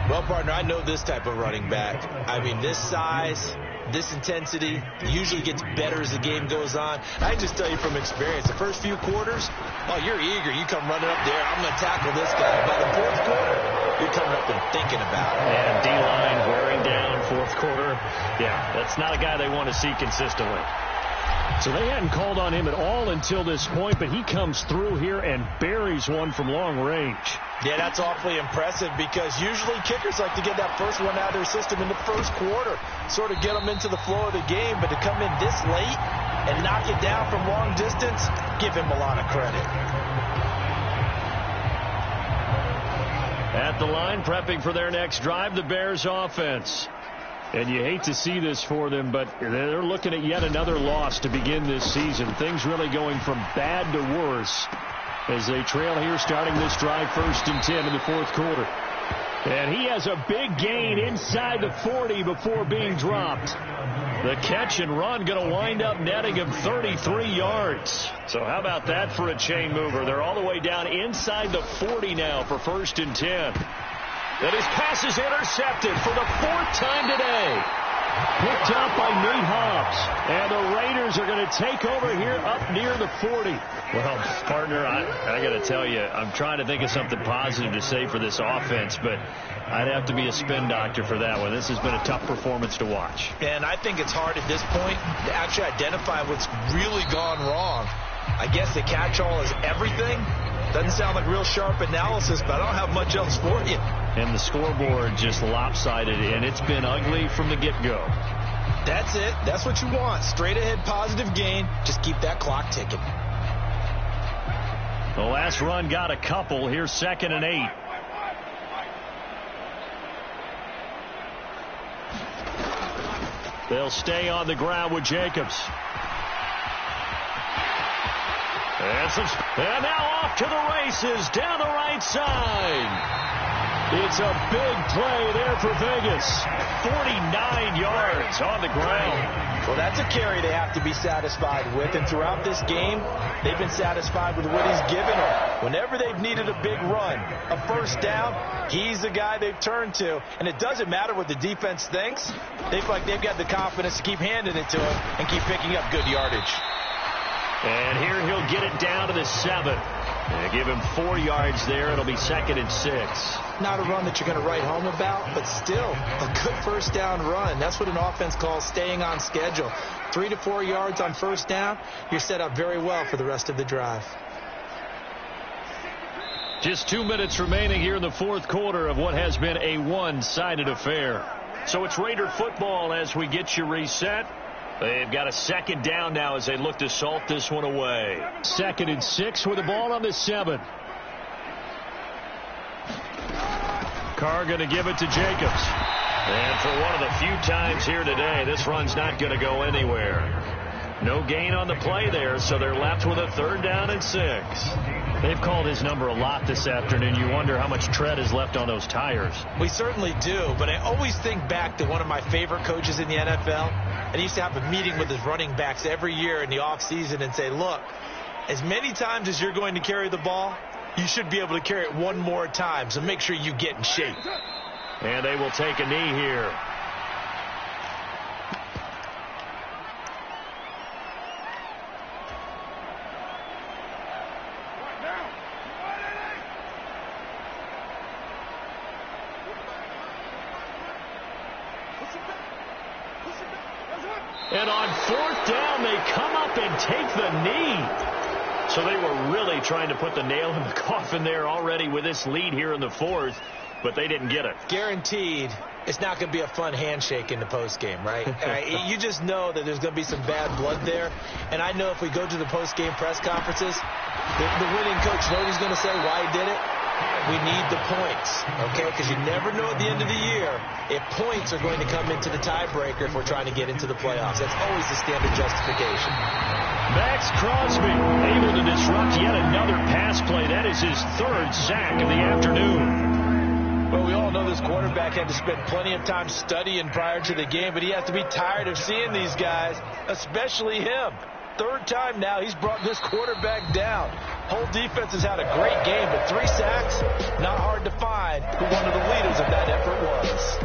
Well, partner, I know this type of running back. I mean, this size, this intensity usually gets better as the game goes on. I can just tell you from experience, the first few quarters, oh, you're eager. You come running up there, I'm going to tackle this guy. By the 4th quarter, you're coming up and thinking about it. And D-line wearing down 4th quarter. Yeah, that's not a guy they want to see consistently. So they hadn't called on him at all until this point, but he comes through here and buries one from long range. Yeah, that's awfully impressive because usually kickers like to get that first one out of their system in the 1st quarter, sort of get them into the flow of the game, but to come in this late and knock it down from long distance, give him a lot of credit. At the line, prepping for their next drive, the Bears offense. And you hate to see this for them, but they're looking at yet another loss to begin this season. Things really going from bad to worse as they trail here starting this drive 1st and 10 in the 4th quarter. And he has a big gain inside the 40 before being dropped. The catch and run going to wind up netting him 33 yards. So how about that for a chain mover? They're all the way down inside the 40 now for 1st and 10. That his pass is intercepted for the 4th time today. Picked up by Nate Hobbs. And the Raiders are going to take over here up near the 40. Well, partner, I got to tell you, I'm trying to think of something positive to say for this offense, but I'd have to be a spin doctor for that one. This has been a tough performance to watch. And I think it's hard at this point to actually identify what's really gone wrong. I guess the catch-all is everything. Doesn't sound like real sharp analysis, but I don't have much else for you. And the scoreboard just lopsided, and it's been ugly from the get-go. That's it. That's what you want. Straight ahead positive gain. Just keep that clock ticking. The last run got a couple. Here's 2nd and 8. They'll stay on the ground with Jacobs. And now off to the races down the right side. It's a big play there for Vegas. 49 yards on the ground. Well, that's a carry they have to be satisfied with. And throughout this game, they've been satisfied with what he's given them. Whenever they've needed a big run, a first down, he's the guy they've turned to. And it doesn't matter what the defense thinks. They feel like they've got the confidence to keep handing it to him and keep picking up good yardage. And here he'll get it down to the 7. They give him 4 yards there. It'll be 2nd and 6. Not a run that you're going to write home about, but still a good first down run. That's what an offense calls staying on schedule. 3 to 4 yards on first down, you're set up very well for the rest of the drive. Just 2 minutes remaining here in the fourth quarter of what has been a one-sided affair. So it's Raider football as we get you reset. They've got a 2nd down now as they look to salt this one away. 2nd and 6 with the ball on the 7. Carr going to give it to Jacobs. And for one of the few times here today, this run's not going to go anywhere. No gain on the play there, so they're left with a 3rd down and 6. They've called his number a lot this afternoon. You wonder how much tread is left on those tires. We certainly do, but I always think back to one of my favorite coaches in the NFL. And he used to have a meeting with his running backs every year in the offseason and say, look, as many times as you're going to carry the ball, you should be able to carry it one more time, so make sure you get in shape. And they will take a knee here. And on 4th down, they come up and take the knee. So they were really trying to put the nail in the coffin there already with this lead here in the 4th, but they didn't get it. Guaranteed, it's not going to be a fun handshake in the postgame, right? You just know that there's going to be some bad blood there. And I know if we go to the postgame press conferences, the winning coach knows he's going to say why he did it. We need the points, okay? Because you never know at the end of the year if points are going to come into the tiebreaker if we're trying to get into the playoffs. That's always the standard justification. Max Crosby able to disrupt yet another pass play. That is his 3rd sack of the afternoon. Well, we all know this quarterback had to spend plenty of time studying prior to the game, but he has to be tired of seeing these guys, especially him. 3rd time now he's brought this quarterback down. Whole defense has had a great game, but 3 sacks, not hard to find who one of the leaders of that effort was.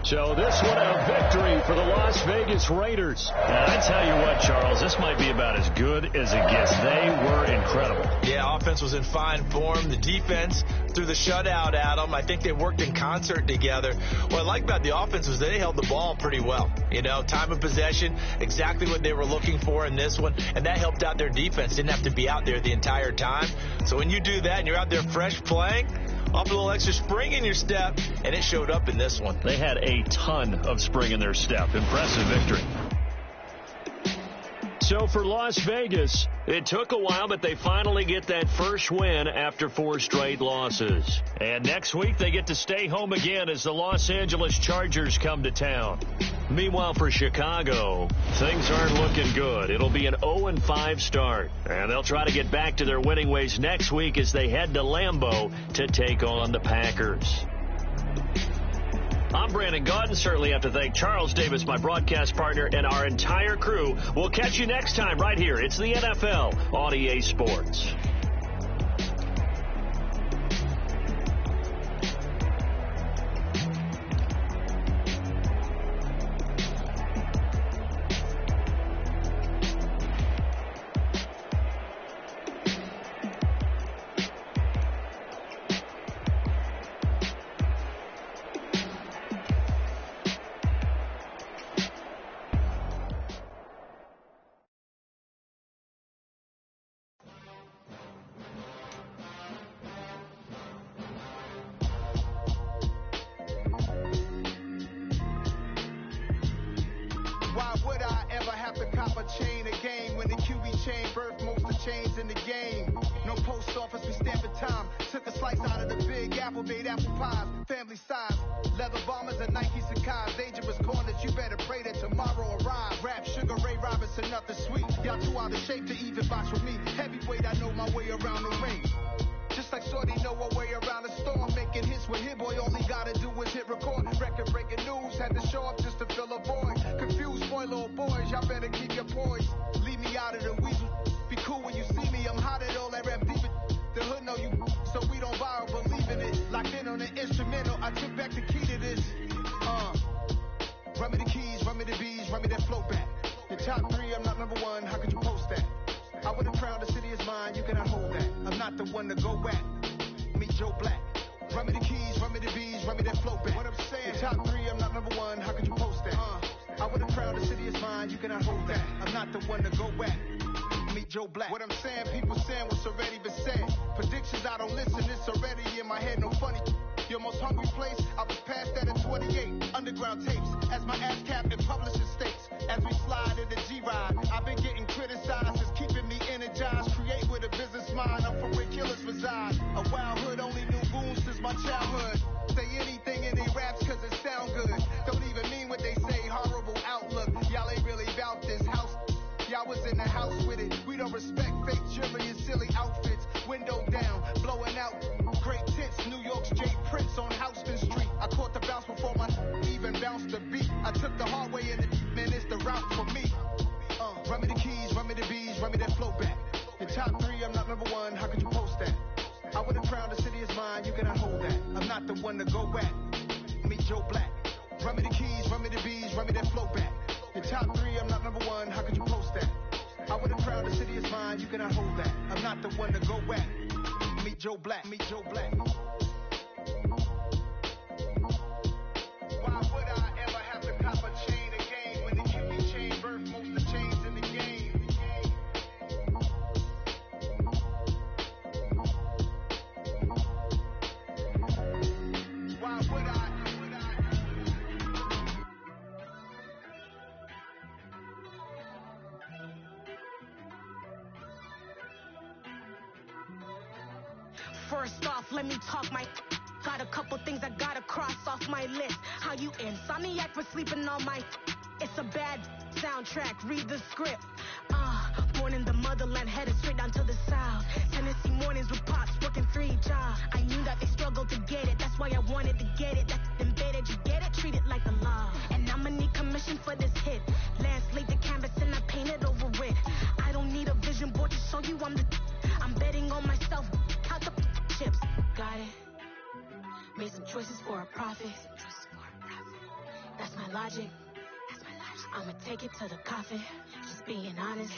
So this one a victory for the Las Vegas Raiders. And I tell you what, Charles, this might be about as good as it gets. They were incredible. Yeah, offense was in fine form. The defense threw the shutout at them. I think they worked in concert together. What I like about the offense was they held the ball pretty well. You know, time of possession, exactly what they were looking for in this one, and that helped out their defense. Didn't have to be out there the entire time. So when you do that and you're out there fresh playing, off a little extra spring in your step, and it showed up in this one. They had a ton of spring in their step. Impressive victory. So for Las Vegas, it took a while, but they finally get that first win after 4 straight losses. And next week they get to stay home again as the Los Angeles Chargers come to town. Meanwhile, for Chicago, things aren't looking good. It'll be an 0-5 start. And they'll try to get back to their winning ways next week as they head to Lambeau to take on the Packers. I'm Brandon Gaudin. Certainly have to thank Charles Davis, my broadcast partner, and our entire crew. We'll catch you next time right here. It's the NFL on EA Sports. chain, birth most of chains in the game. No post office, we stamping time. Took a slice out of the big apple, made apple pies, family size. Leather bombers and Nike Sakai's, dangerous corners, you better pray that tomorrow arrives. Rap, Sugar Ray Robinson, nothing sweet. Y'all too out of shape to even box with me. Heavyweight, I know my way around the ring. Just like Shorty know her way around the storm. Making hits with Hit Boy, all he gotta do is hit record. Record breaking news, had to show up just to fill a void. Confused, boy, little boys, y'all better keep your poise. Leave me out of the weasel. Be cool when you see me, I'm hot at all that rap deep. The hood know you, so we don't borrow, believe in it. Locked in on the instrumental, I took back the key to this. Run me the keys, run me the bees, run me that flow back. Your top 3, I'm not number 1, how could you post that? I would've crowned the city is mine, you cannot hold that. I'm not the one to go at. Meet Joe Black. Run me the keys, run me the bees, run me that flow back. What I'm saying, your top 3, I'm not number 1, how could you post that? I would've crowned the city is mine, you cannot hold that. I'm not the one to go at. Meet Joe Black. What I'm saying, people saying what's already been said. Predictions, I don't listen, it's already in my head, no funny. Your most hungry place, I was past that at 28. Underground tapes, as my ass cap in publishing states. As we slide in the G-Ride, I've been getting criticized, it's keeping me energized. Create with a business mind, I'm from where killers reside. A wild hood, only knew goons since my childhood. Say anything in they raps cause it sound good. Don't even mean what they say, horrible outlook. Y'all ain't really about this house. Y'all was in the house with it. We don't respect fake jewelry and silly outfits. Window down, blowing out. Great tits, New York's Jay Prince on Houston Street. I caught the bounce before my even bounced the beat. I took the hard way in man, it's the route for me. Run me the keys, run me the bees, run me that flow back. Your top 3, I'm not number 1, how could you post that? I would've crowned the city is mine, you cannot hold that. I'm not the one to go at. Meet Joe Black. Run me the keys, run me the bees, run me that flow back. Your top 3, I'm not number 1, how could you post that? I would've crowned the city is mine, you cannot hold that. I'm not the one to go at. Meet Joe Black, meet Joe Black. Why would I ever have to cop a chain again when the QB chain birth most of chains in the game? Why would I? First off, let me talk my. Got a couple things I gotta cross off my list. How you insomniac for sleeping on my. It's a bad soundtrack, read the script. Born in the motherland, headed straight down to the south. Tennessee mornings with pops, working 3 jobs. I knew that they struggled to get it, that's why I wanted to get it. That's embedded, you get it, treat it like the law. And I'ma need commission for this hit. Lance laid the canvas and I painted over it. I don't need a vision board to show you I'm betting on myself, count the chips. Got it. Made some choices for a profit. That's my logic. I'ma take it to the coffin. Just being honest.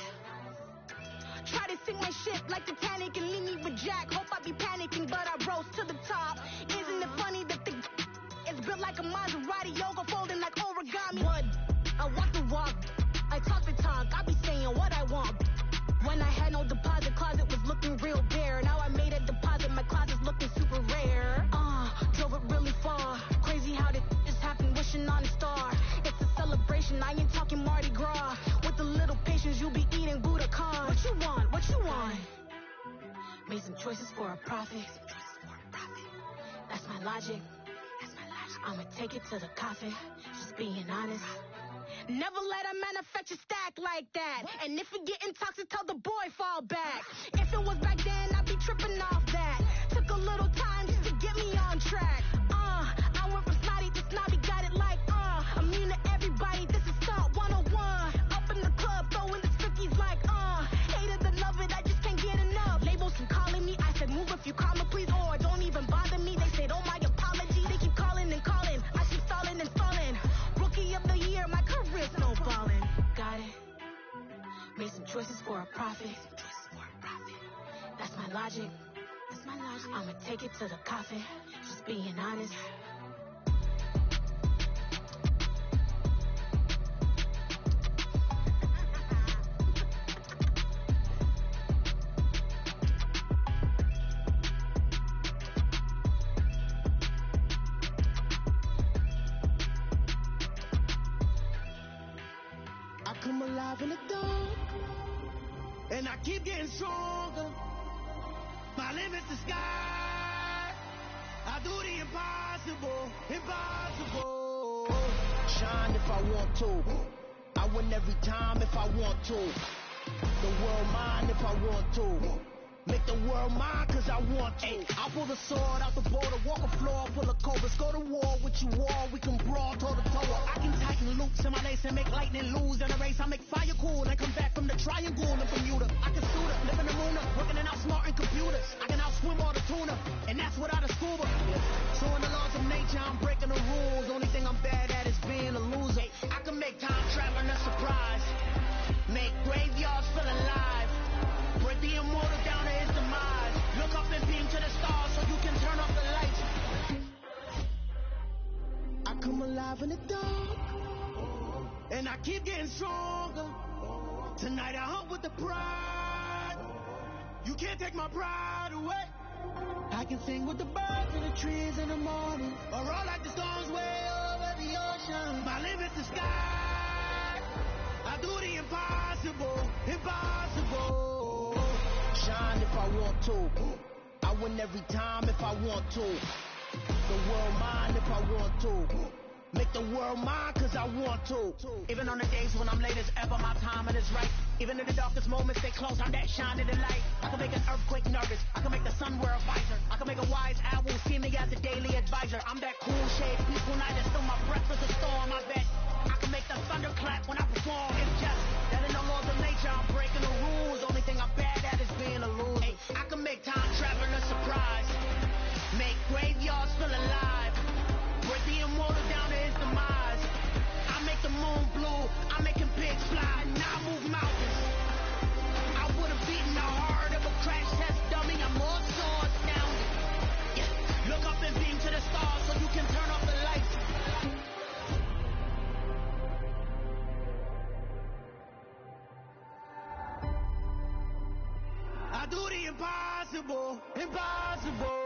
Try to sink my ship like Titanic and leave me with Jack. Hope I be panicking, but I rose to the top. Isn't it funny that it's built like a Maserati, yoga folding like origami? What? I walk the walk. I talk the talk. I be saying what I want. When I had no deposit, closet was looking real bare. Now I made a deposit, my closet's looking super rare. Drove it really far. Crazy how did this happen, wishing on a star. It's a celebration, I ain't talking Mardi Gras. With a little patience, you'll be eating Budokan. What you want? What you want? Made some choices for a profit. That's my logic. I'ma take it to the coffin. Just being honest. Never let a manufacture stack like that. And if it getting toxic, tell the boy fall back. If it was back then, I'd be tripping off that. Took a little time just to get me on track. I went from snotty to snobby, got it like immune to everybody, this is Salt 101. Up in the club, throwing the stickies like hate it and love it, I just can't get enough. Labels keep calling me, I said move if you call me please, or don't even bother me. They said oh my apology, they keep calling and calling. I keep stalling and stalling. Rookie of the year, my career's snowballing. Got it. Made some choices for a profit. That's my logic. I'ma take it to the coffin. Just being honest. I come alive in the dark, and I keep getting stronger. My limit's the sky. I do the impossible, impossible. Shine if I want to. I win every time if I want to. The world mine if I want to. Make the world mine cause I want to. Ay, I'll pull the sword out the border, walk a floor full of cobras. Go to war with you all, we can brawl toe to toe. I can tighten loops in my lace and make lightning lose in a race. I make fire cool and come back from the triangle in Bermuda. I can shoot her, live in the moon, working and outsmarting computers. I can outswim all the tuna, and that's without a scuba. So in the laws of nature, I'm breaking the rules. Only thing I'm bad at is being a loser. I can make time traveling a surprise, make graveyards feel alive. Break the immortal down to his demise. Look up and beam to the stars so you can turn off the lights. I come alive in the dark, and I keep getting stronger. Tonight I hunt with the pride. You can't take my pride away. I can sing with the birds and the trees in the morning, or roll like the storms way over the ocean. My limit's the sky. I do the impossible, impossible. Shine if I want to. I win every time if I want to. The world mine if I want to. Make the world mine cause I want to. Even on the days when I'm late as ever, my timing is right. Even in the darkest moments, stay close, I'm that shining the light. I can make an earthquake nervous, I can make the sun wear a visor. I can make a wise owl see me as a daily advisor. I'm that cool shade, peaceful night, and still my breath is a storm, I bet. I can make the thunder clap when I perform. It's just that in the laws of nature, I'm breaking the rules. Only thing I'm bad at is being a loser. Ay, I can make time traveling a surprise, make graveyards feel alive. Break the immortal down to his demise. I make the moon blue, I'm making pigs fly, now I move mountains. I would have beaten the heart of a crash test dummy, I'm more so astounded. Yeah. Look up and beam to the stars so you can turn off the lights. I do the impossible, impossible.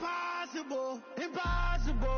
Impossible, impossible.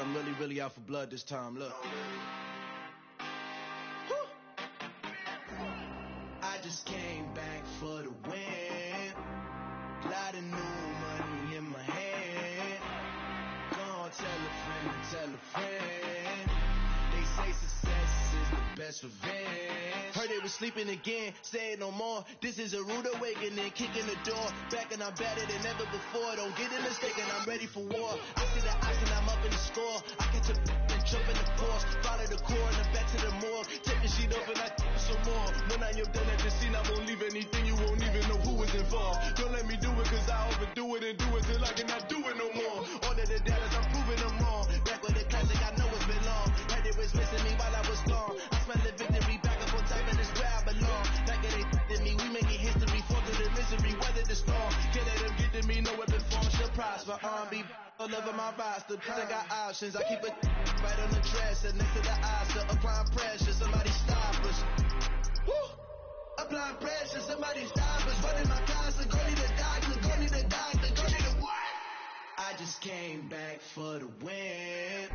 I'm really out for blood this time, look. I just came back for the win. Lot of new money in my hand. Gonna tell a friend. They say success is the best revenge. Heard it was sleeping again, say it no more. This is a rude awakening, kicking the door. Back and I'm better than ever before. Don't get it mistaken, I'm ready for war. I see the ice and I'm up in the score. I catch a and jump in the course. Follow the core and then back to the morgue. Take the sheet up and I some more. When I am done at the scene, I won't leave anything. You won't even know who was involved. Don't let me do it cause I overdo it and do it till I cannot do it no more. All of the doubters, I'm proving them wrong. Back with the classic, I know it's been long. Had it was missing me while I was gone. I smell the victory back up on top and it's where I belong. Like it ain't to me, we making history. Fall through the misery, weather the storm. Can't let them get to me, no weapon form shall prosper. R&B all over my roster, cause I got options. I keep it right on the dresser, next to the Oscar. Applying pressure, somebody stop us. Woo! Applying pressure, somebody stop us. Running my closet, go need a doctor, go need a doctor, go need a what? I just came back for the win.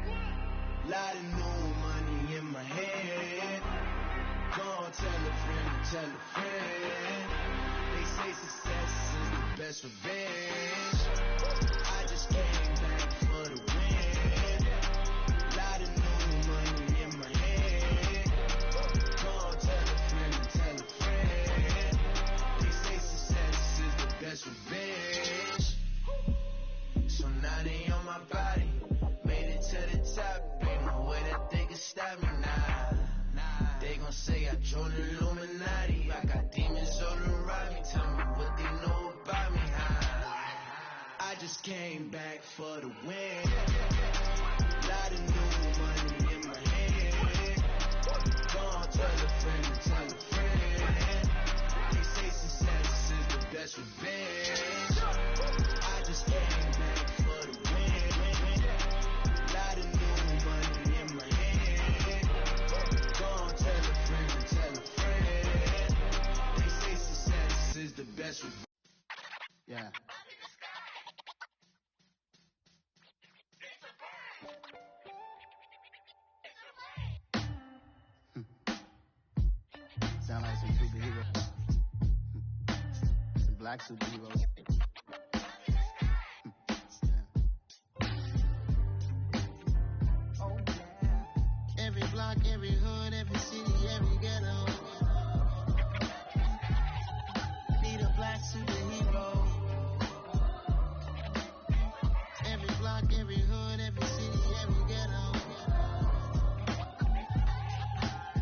Lot of new money in my head. Go on, tell a friend, tell a friend. They say success is the best revenge. I just came back for the win. Lot of new money in my head. Go on, tell a friend. They say success is the best revenge. So now they on my body. Made it to the top. Ain't no way that they can stop me now. They gon' say I joined the Illuminati. I got demons all around me. Tell me what they know about me. I just came back for the win. Lot of new money in my head. Go on, tell a friend, tell a friend. They say success is the best revenge. I just came back for the win. Lot of new money in my head. Go on, tell a friend. They say success is the best revenge. Yeah. Sound like some superheroes. Some black superheroes. Oh, yeah. Every block, every hood, every city, every ghetto. Need a black superhero. Every block, every hood, every city, every ghetto.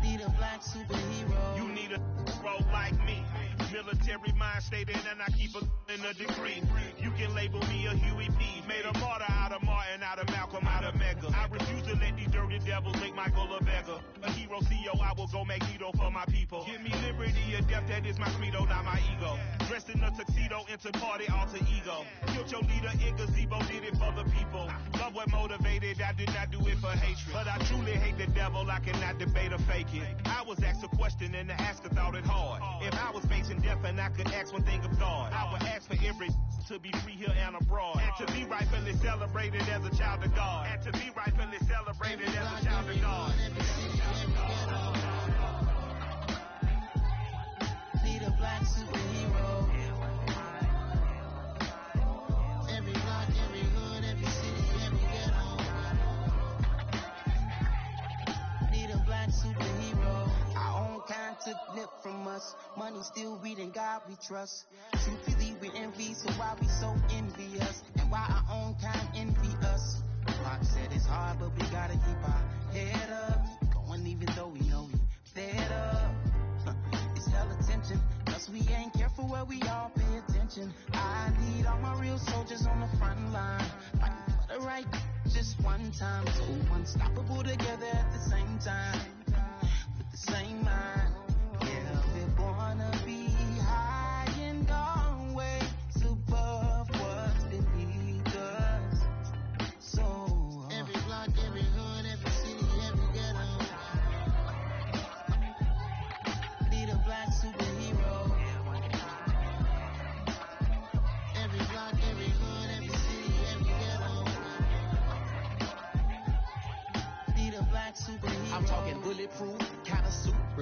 Need a black superhero. You need a hero like me. Military mind stated, and I keep in a degree. You can label me a Huey P. Made a martyr out of Martin, out of Malcolm, out of Mega. I refuse to let these dirty devils make Michael a beggar. A hero CEO, I will go Magneto for my people. Give me liberty or death, that is my credo, not my ego. Dressed in a tuxedo, into party, alter ego. Killed your leader in gazebo, did it for the people. Love what motivated, I did not do it for hatred. But I truly hate the devil, I cannot debate or fake it. I was asked a question and the asker thought it hard. If I was facing death and I could ask one thing of God, I would ask for every to be free here and abroad. And to be rightfully celebrated as a child of God. And to be rightfully celebrated as a child of God. Need a black superhero. Every block, every hood, every city, every ghetto. Need a black superhero. Our own kind took nip from us. Money still reading, God we trust. Truthfully we envy, so why we so envious? And why our own kind envy us? Mark said it's hard, but we gotta keep our head up. Keep going even though we know we fed up. It's hell attention, cause we ain't careful where we all pay attention. I need all my real soldiers on the front line, fighting for the right just one time. So unstoppable together at the same time, with the same mind. Yeah, we're gonna be high and always above what's beneath us. So every block, every hood, every city, every ghetto. Need a black superhero. Every block, every hood, every city, every ghetto. Need a black superhero. I'm talking bullet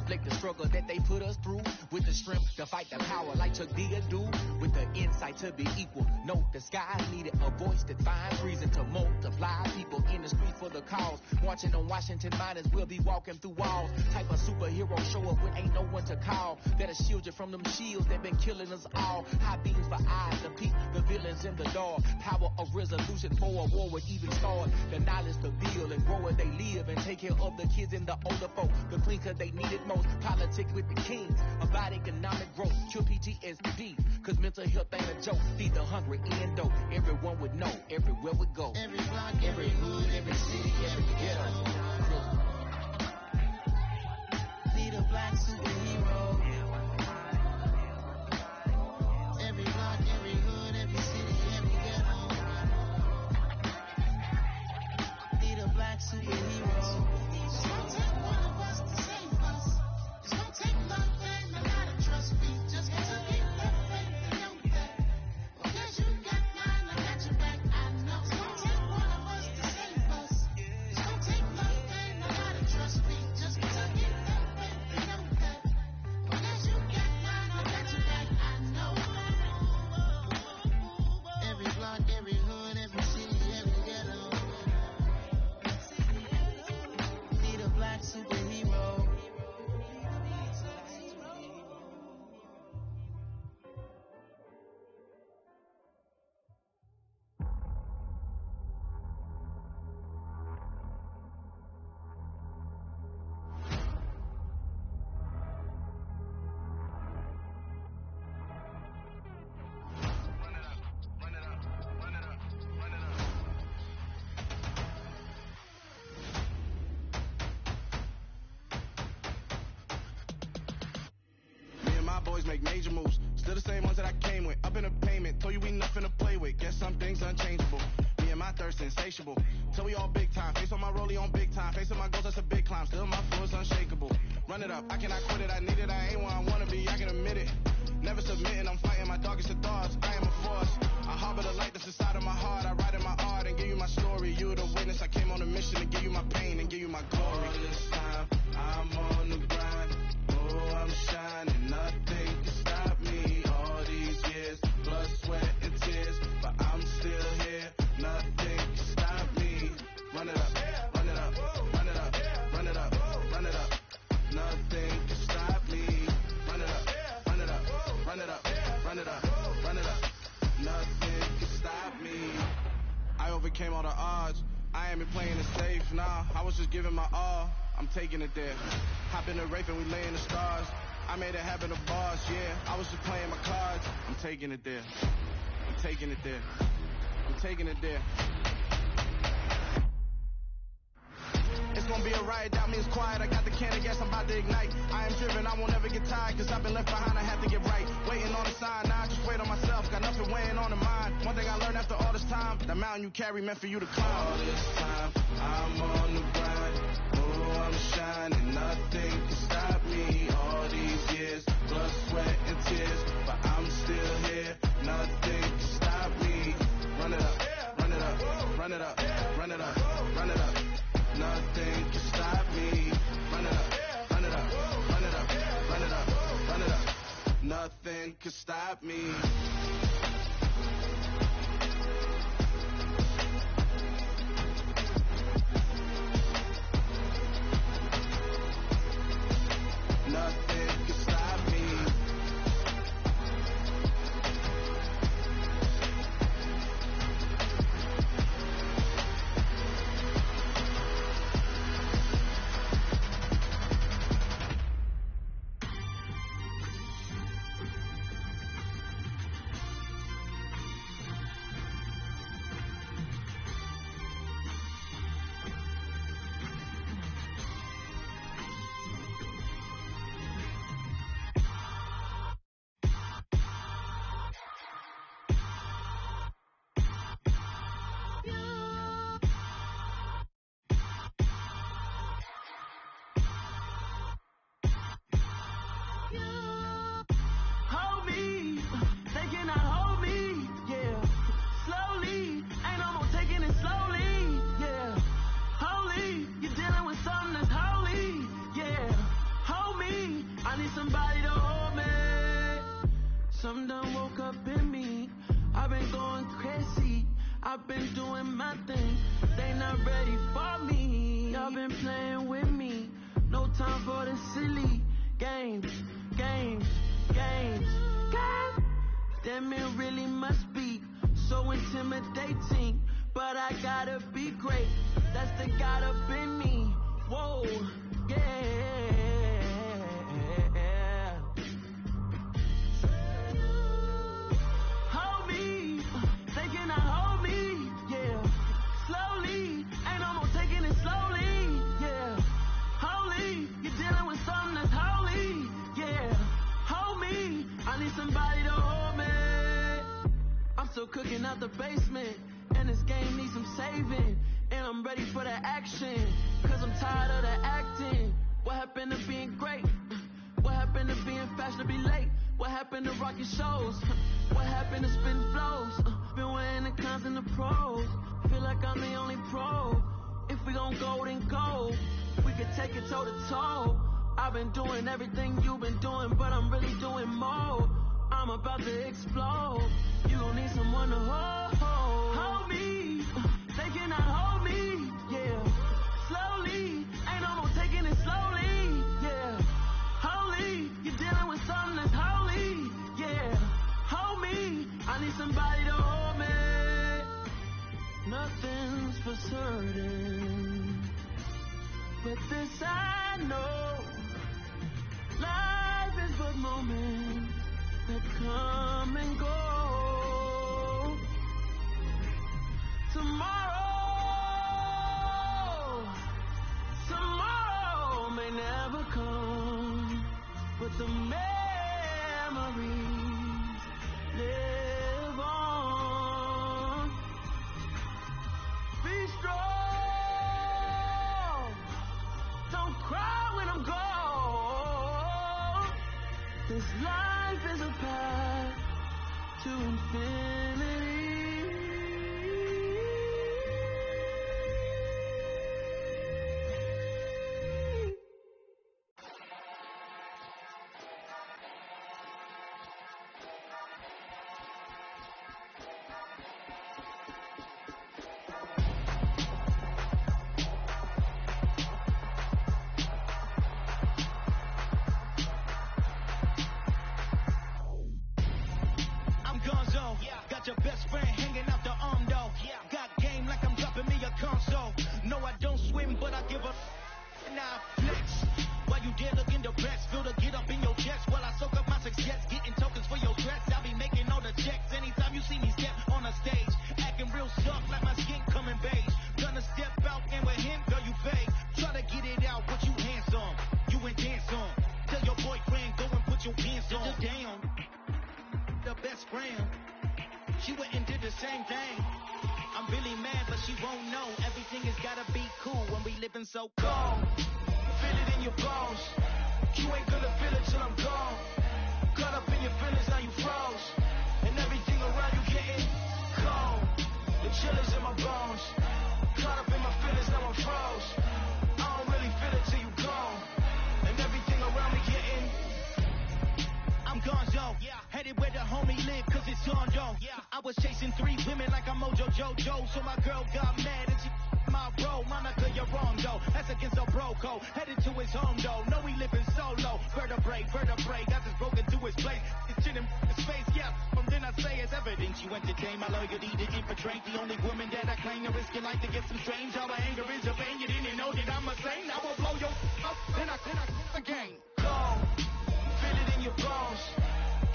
reflect the struggle that they put us through. With the strength to fight the power like Chuck D do. With the insight to be equal. Note the sky needed a voice that finds reason to multiply. People in the street for the cause. Marching on Washington miners, we'll be walking through walls. Type of superhero show up when ain't no one to call. That'll shield you from them shields that been killing us all. High beams for eyes to peek the villains in the dark. Power of resolution for a war would even start. The knowledge to build and grow where they live and take care of the kids and the older folk. The clean cause they need it most. Politics with the kings. About economic growth. Cure PTSD. Cause mental health ain't a joke. Feed the hungry and dope. Everyone would know. Everywhere we go. Every block, every hood, every city, every ghetto. Need a black superhero. Every block, every hood, every city, every ghetto. Need a black superhero. It's gonna take one of us to save us. It's gonna take love and a lot of trust. We just got to keep that faith and know that. Because you got mine, I got your back, I know. It's gonna take one of us to save us. It's gonna take love and a lot of trust. We just got to keep that faith and know that. Because you got mine, I got your back, I know. Every block, every hood, every city, every ghetto. Need a black superhero. Me and my boys make major moves. Still the same ones that I came with. Up in the payment. Told you we nothing to play with. Guess some things unchangeable. Me and my thirst insatiable. Till we all big time. Face on my rollie on big time. Face on my goals, that's a big climb. Still my flow is unshakable. Run it up. I cannot quit it. I need it. I ain't where I wanna be. I can admit it. Never submitting. I'm fighting my darkest of thoughts. I am a force. I harbor the light that's inside of my heart. I write in my art and give you my story. You are the witness. I came on a mission to give you my pain and give you my glory. All this time, I'm on the grind. Oh, I'm shining. Nothing can stop me. All these years, blood, sweat, and tears. But I'm still here. Nothing can stop me. Run it up, run it up, run it up, run it up, run it up. Nothing can stop me. Run it up, run it up, run it up, run it up, run it up. Nothing can stop me. I overcame all the odds. I ain't been playing it safe, nah. I was just giving my all. I'm taking it there. Hop in the Wraith and we lay in the stars. I made it happen to bars, yeah. I was just playing my cards. I'm taking it there. I'm taking it there. I'm taking it there. It's gonna be a riot, doubt me it's quiet. I got the can of gas, I'm about to ignite. I am driven, I won't ever get tired. Cause I've been left behind, I have to get right. Waiting on the sign, now I just wait on myself. Got nothing weighing on the mind. One thing I learned after all this time, the mountain you carry meant for you to climb. All this time, I'm on the grind. Oh, I'm shining, nothing can stop me. All these years, blood, sweat, and tears. But I'm still here, nothing can stop me. Run it up, run it up, run it up, run it up, run it up. Nothing can stop me. Run it up, run it up, run it up, run it up, run it up. Nothing can stop me. Nothing can stop me. somebody to hold me. Some done woke up in me. I've been going crazy. I've been doing my thing. They not ready for me. Y'all been playing with me. No time for the silly games. Damn, it really must be so intimidating. But I gotta be great. That's the God up in me. Whoa, yeah. Hold me, they cannot hold me, yeah. Slowly, ain't no more taking it slowly, yeah. Holy, you're dealing with something that's holy, yeah. Hold me, I need somebody to hold me. I'm still cooking out the basement, and this game needs some saving. And I'm ready for the action, cause I'm tired of the acting. What happened to being great? What happened to being fashionably late? What happened to rocking shows? What happened to spin flows? Been weighing the cons and the pros. Feel like I'm the only pro. If we gon' go, then go. We could take it toe to toe. I've been doing everything you've been doing, but I'm really doing more. I'm about to explode. You gon' need someone to hold me. They cannot hold me, yeah. Slowly, ain't no more taking it slowly, yeah. Holy, you're dealing with something that's holy, yeah. Hold me, I need somebody to hold me. Nothing's for certain, but this I know. Life is but moments that come and go. Tomorrow may never come, but the memories live on. Be strong, don't cry when I'm gone. This life is a path to infinity. Got your best friend hanging out the arm though. Got game like I'm dropping me a console. No, I don't swim, but I give a nah flex. While you there looking depressed, feel the get up in your chest while I soak up my success, getting tokens for your dress. I'll be making all the checks anytime you see me step on a stage, acting real soft like my skin coming beige. Gonna step out and with him, girl, you fake. Try to get it out, what you handsome, you ain't dance on. Tell your boyfriend go and put your pants on. Down, the best friend. She went and did the same thing. I'm really mad, but she won't know. Everything has gotta be cool when we living so cold. Feel it in your bones. You ain't gonna feel it till I'm gone. Caught up in your feelings, now you froze. And everything around you getting cold. The chill is in my bones. Caught up in my feelings, now I'm froze. I don't really feel it till you gone. And everything around me getting I'm gonzo, headed where the homie live, cause it's on though. I was chasing 3 women like I'm Mojo Jojo, so my girl got mad and she my bro. Monica, you're wrong though, that's against a bro code. Headed to his home though, no we living solo. Vertebrae, got this broken to his place. It's chin in his face, yeah. From then I say it's evidence you entertain my loyalty to infiltrate. The only woman that I claim to risk your life to get some strange. All my anger is a pain, you didn't know that I'm a saint. I will blow your up, then I again. Go. Feel it in your bones.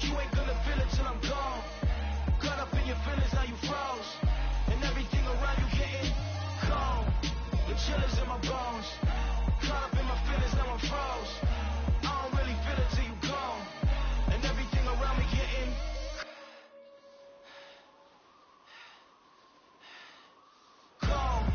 You ain't gonna feel it till I'm gone. Caught up in your feelings, now you froze. And everything around you getting cold. The chill is in my bones. Caught up in my feelings, now I'm froze. I don't really feel it till you gone. And everything around me getting cold.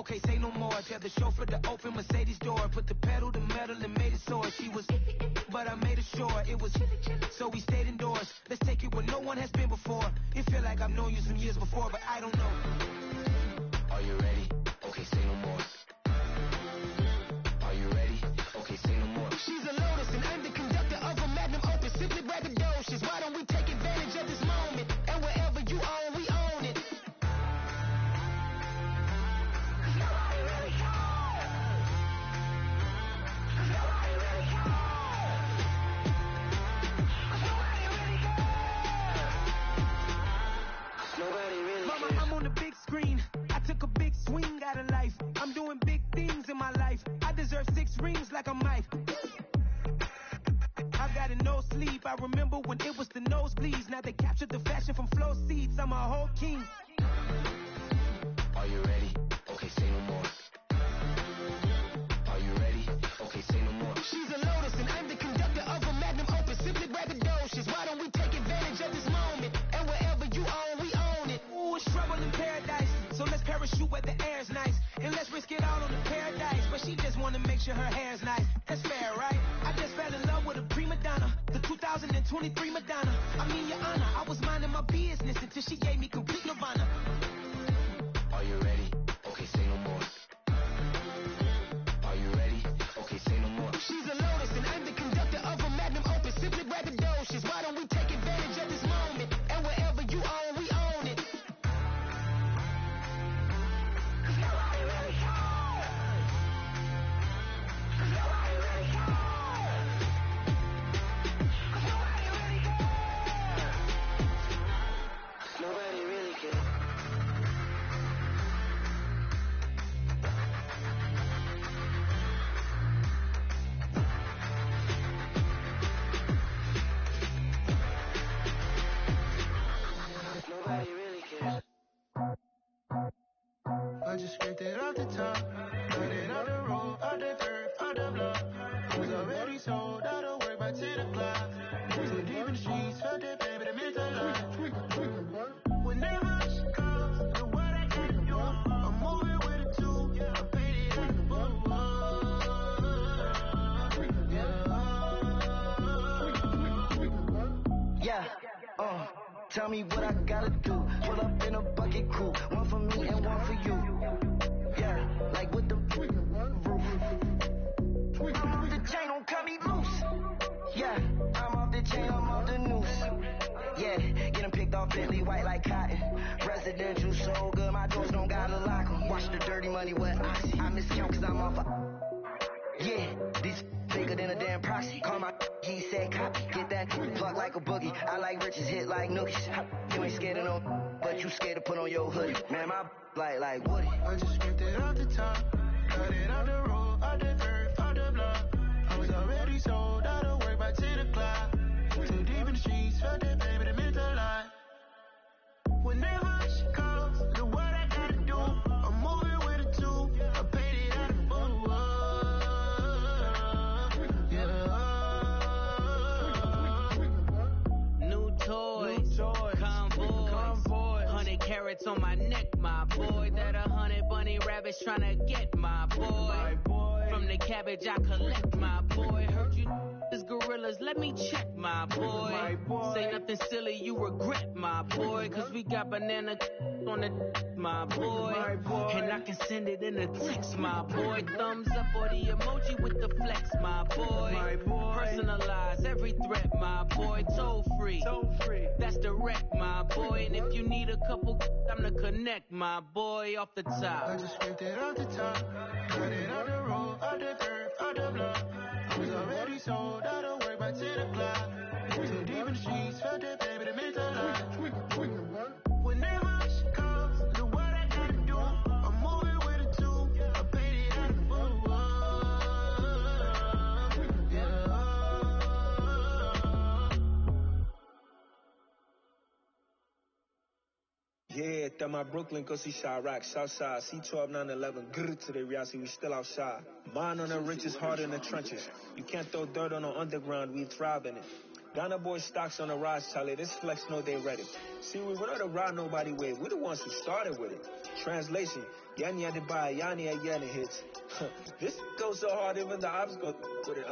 Okay, say no more. Tell the chauffeur to open Mercedes door. Put the pedal to metal and made it soar. She was, but I made it sure it was. So we stayed indoors. Let's take it where no one has been before. It feel like I've known you some years before, but I don't know. Are you ready? Okay, say no more. Are you ready? Okay, say no more. She's a Lotus and I'm the conductor of a Magnum Opus. Simply braggadocious. Why don't we take advantage of this moment? And wherever you own, we own it. Mama, I'm on the big screen. I took a big swing out of life. I'm doing big things in my life. I deserve 6 rings like a Mike. I've got a no sleep. I remember when it was the nosebleeds. Now they captured the fashion from flow seats. I'm a whole king. Are you ready? Okay, say no more. Are you ready? Okay, say no more. She's a Lotus and I'm the conductor of a Magnum Opus. Simply braggadocious. Why don't we take advantage of this moment? And wherever you own, we own it. Ooh, it's trouble in paradise. So let's parachute where the air's nice. And let's risk it all on the paradise. But she just wanna make sure her hair's nice. That's fair, right? I just fell in love with a prima donna. The 2023 Madonna. I mean, your honor, I was minding my business until she gave me complete nirvana. Are you ready? Okay, say no more. Are you ready? Okay, say no more. She's a Lotus and I'm the conductor of a Magnum Opus. Simply braggadocious. Why don't we take advantage of this moment? And wherever you own, we own it. Nobody really cares. Nobody really cares. I just scraped it off the top, got it on the road, out the curb, out the block. I was already sold, out of work by 10 o'clock. Too deep in the streets, felt that baby, the mental lie. Whenever she calls, know what I gotta do. I'm moving with a 2, I paid it out the book. Yeah, tell me what I gotta do. Pull up in a bucket crew, one for me and one for you. Yeah, like with the roof. I'm off the chain, don't cut me loose. Yeah, I'm off the chain, I'm off the noose. Yeah, get them picked off Bentley white like cotton. Residential so good, my doors don't gotta lock 'em. Watch the dirty money with oxy. I miscount cause I'm off a... Yeah, these bigger than a damn proxy. Call my he said copy. Get that plug like a boogie. I like riches, hit like nookies. You ain't scared of no, but you scared to put on your hoodie. Man, my like Woody. I just scraped it off the top, got it on the road, out the curb, out the block. I was already sold, out of work by 10 o'clock. Too deep in the streets, felt that baby, the mental lie. Whenever she calls, know what I gotta do. I'm moving with a 2, I paid it out of book. New toys, convoy, 100 carats on my neck, my boy. That 100 bunny rabbits tryna get my boy. From the cabbage I collect, my boy. Heard you is gorillas, let me check, my boy. Say nothing silly, you regret, my boy. Cause we got banana on the my boy. And I can send it in a text, my boy. Thumbs up or the emoji with the flex, my boy. Personalize every threat, my boy. Toll free, that's direct, my boy. And if you need a couple, I'm the connect, my boy. Off the top, I just scraped it off the top, got it on the road, out the curb, out the block. I was already sold, out of work by 10 o'clock. Too deep in the streets, felt that baby, the mental lie. Whenever she calls, know what I gotta do. I'm moving with a 2, I paid it out of book. Yeah, that my Brooklyn, go see Chirac, Southside, C12, 911, grrr to the reality, we still outside. Mine on the riches, hard in the trenches. You can't throw dirt on the underground, we thrive in it. Ghana boy stocks on the rise, Charlie. This flex know they ready. See, we went on the ride nobody with. We the ones who started with it. Translation, Yani had to buy, Yani had Yanni hits. This goes so hard, even the ops go with it.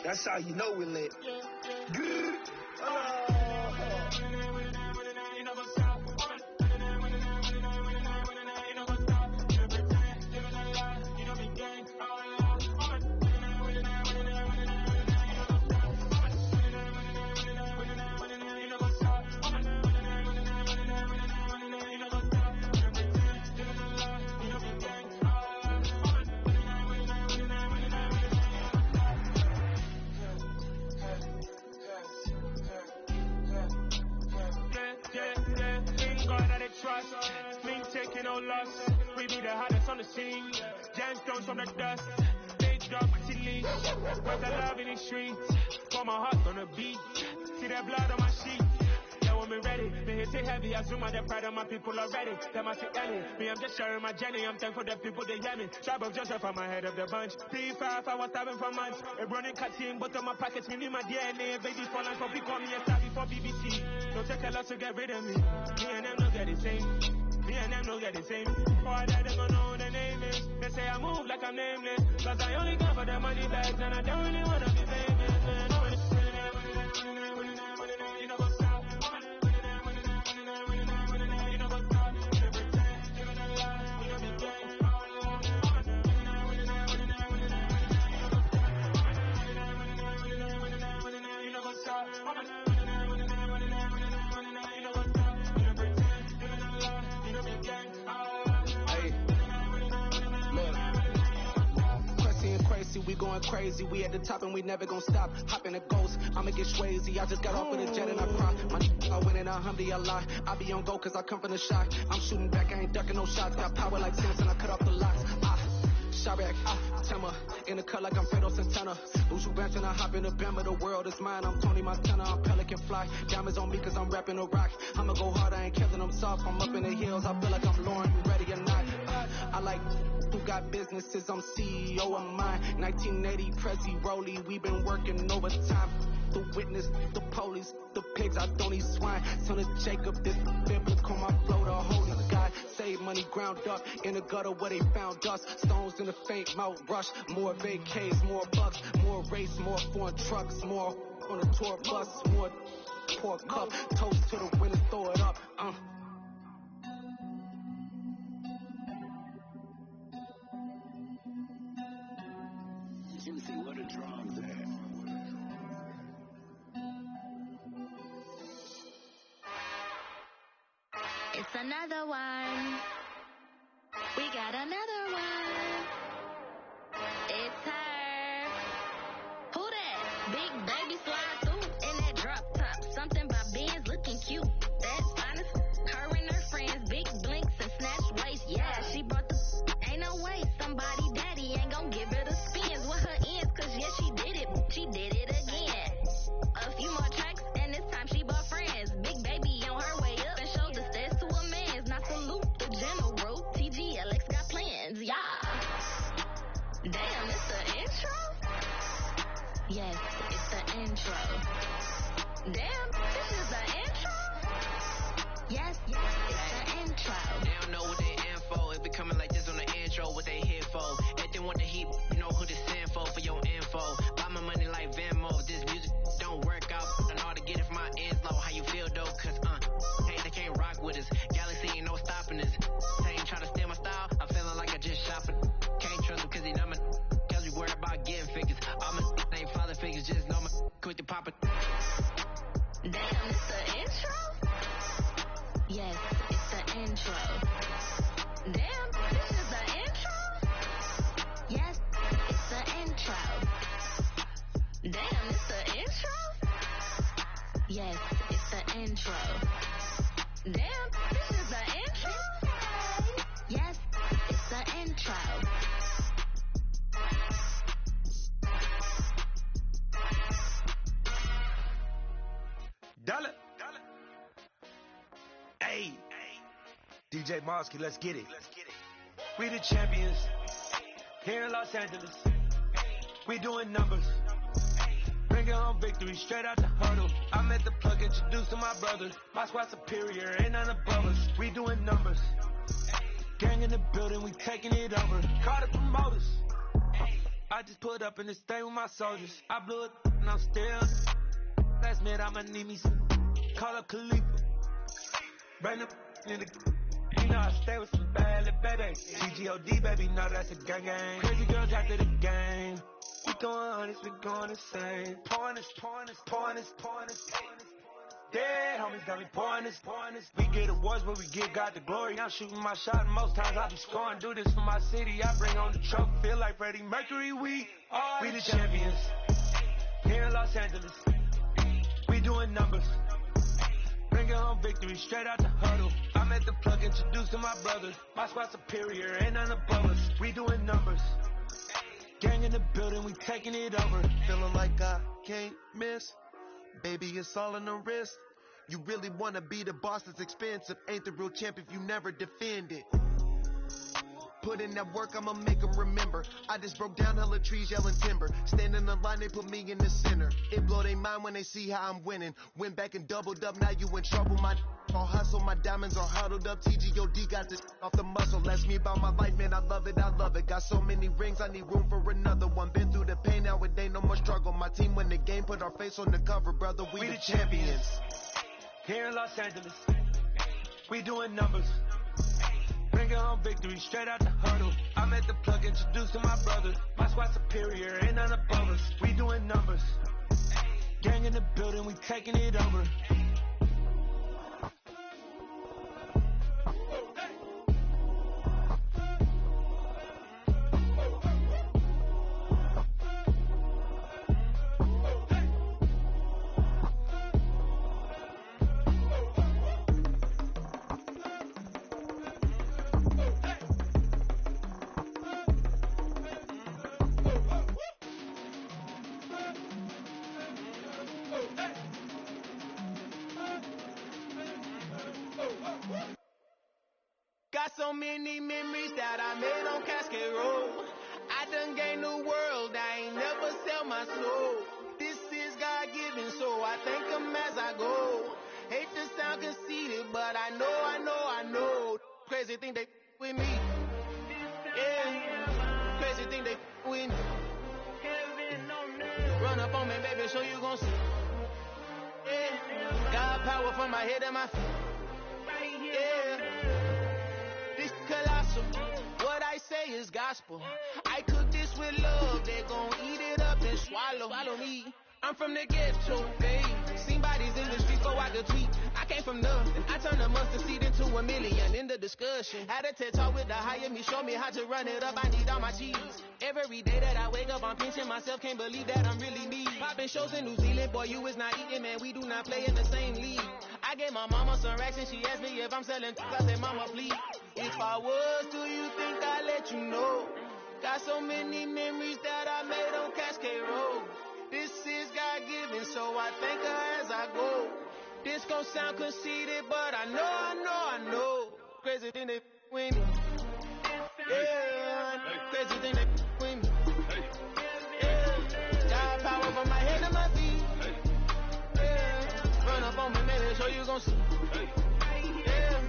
That's how you know we lit. We be the hottest on the scene. Gemstones from the dust. Big dog chili. Where's the love in the streets? Pour my heart on the beat. See that blood on my sheet. Yeah, when we ready, me hit it heavy. I zoom out the pride of my people already. Them I see Ellie. Me, I'm just sharing my journey. I'm thankful that people they hear me. Tribe of Joseph, I'm ahead of the bunch. P5, I was starving for months. A running cutting, but on my pockets, me need my DNA. Baby for life, but we call me a star before BBC. Don't take a lot to get rid of me. Me and them don't get the same. Me and them don't get the same. For that, they gon' know who the name is. They say I move like I'm nameless. Cause I only come for the money bags and I don't really wanna be famous. You know what's up? You know what's up? Living a lie, we don't be gang. You know what's up? We going crazy, we at the top and we never gon' stop. Hopping a ghost, I'ma get swayzy. I just got off of the jet and I cry. My I win in a Humvee a lot. I be on go cause I come from the shot. I'm shooting back, I ain't ducking no shots. Got power like Samson, I cut off the locks. Sharek, Tema, in the cut like I'm Fredo Santana. Lose you Benson, I hop in the Bama, the world is mine. I'm Tony Montana, I'm Pelican Fly. Diamonds on me cause I'm rapping a rock. I'ma go hard, I ain't killing them soft. I'm up in the hills, I feel like I'm Lauren, you ready or not? I like who got businesses, I'm CEO of mine. 1980 Prezi Rolly, we been working overtime. The witness, the police, the pigs, I don't eat swine. Son of Jacob, this biblical, my flow, the holy God. Save money ground up in the gutter where they found us. Stones in the faint mouth rush. More vacays, more bucks, more race, more foreign trucks, more on the tour bus, more pour cup. Toast to the winners, throw it up. Juicy, what a drums there. It's another one. We got another one. It's her. Who that? Big baby slide through in that drop top. Something about Benz looking cute. That's honest. Her and her friends, big blinks and snatch waist. Yeah, she brought the. Ain't no way somebody daddy ain't gon' give her the spins with her ends. Cause yeah, she did it. She did it again. A few more tracks and this time she bought friends. Big baby on her way up and showed the stairs to a man's. Now salute the general. TGLX got plans. Yeah. Damn, it's the intro? Yes, it's the intro. Damn, this is the intro? Yes, it's the intro. They don't know what they in for. It be coming like this on the intro, what they here for. If they want the heat, you know who to send for your info. Buy my money like Venmo. This music don't work out. I know how to get it from my ends low. How you feel though? Cause, hey, they can't rock with us. Galaxy ain't no stopping us. They ain't trying to steal my style. I'm feeling like I just shopping. Can't trust him cause he know my cause we worried about getting figures. All my ain't father figures, just know my quick to pop it. Damn, it's the intro? Yes, it's the intro. Damn, this is the intro? Yes, it's the intro. Damn, it's the intro? Yes, it's the intro. Damn, this is the intro? Yes, it's the intro. Dollar. Hey. DJ Mosky, let's get it. We the champions. Here in Los Angeles. We doing numbers. Bring Bring it home victory, straight out the huddle. I'm at the plug, introduced to my brothers. My squad superior, ain't none above us. We doing numbers. Gang in the building, we taking it over. Call the promoters. I just put up in this thing with my soldiers. I blew it and I'm still. Last minute I'ma need me some. Call up Khalifa. Bring the in the. You know I stay with some bad little baby. GGOD baby, no that's a gang gang. Crazy girls after the game. We going honest, we going insane. Pouring this. Dead homies got me pouring this. We get awards, but we give God the glory. I'm shooting my shot, and most times I be scoring. Do this for my city, I bring on the trophy. Feel like Freddie Mercury, we the champions. Here in Los Angeles, we doing numbers. Bring it home victory, straight out the huddle. I'm at the plug, introduced to my brothers. My squad superior, ain't none above us. We doing numbers. Gang in the building, we taking it over. Feeling like I can't miss. Baby, it's all in the wrist. You really wanna be the boss, it's expensive. Ain't the real champ if you never defend it. Put in that work, I'ma make them remember. I just broke down hella trees, yelling timber. Stand in the line, they put me in the center. It blow their mind when they see how I'm winning. Went back and doubled up, now you in trouble. My all hustle, my diamonds are huddled up. TGOD got this off the muscle. Ask me about my life, man, I love it. Got so many rings, I need room for another one. Been through the pain, now it ain't no more struggle. My team win the game, put our face on the cover, brother. We the champions. Here in Los Angeles, we doing numbers. Bring it home victory, straight out the huddle. I'm at the plug, introduced to my brothers. My squad superior, ain't none above us. We doing numbers. Gang in the building, we taking it over. Got so many memories that I made on Cascade Road. I done gained the world, I ain't never sell my soul. This is God-given, so I thank him as I go. Hate to sound conceited, but I know. Crazy thing they with me. Yeah, crazy thing they with me. Run up on me, baby, so you gon' see. Yeah, God power from my head and my feet. Yeah. Colossal. What I say is gospel. I cook this with love. They gon' eat it up and swallow me. I'm from the ghetto, babe. Seen bodies in the streets, so I could tweet. I came from nothing. I turned a mustard seed into a million in the discussion. Had a TED talk with the higher me, show me how to run it up. I need all my cheese. Every day that I wake up, I'm pinching myself. Can't believe that I'm really me. Popping shows in New Zealand, boy, you is not eating, man. We do not play in the same league. I gave my mama some racks and she asked me if I'm selling. I said, mama, please. If I was, do you think I'd let you know? Got so many memories that I made on Cascade Road. This is God-given, so I thank her as I go. This gon' sound conceited, but I know. Crazy thing they with me. Yeah, crazy thing they with me. Yeah, God power from my head to my feet. Yeah, run up on me, baby, so you gon' see. Yeah.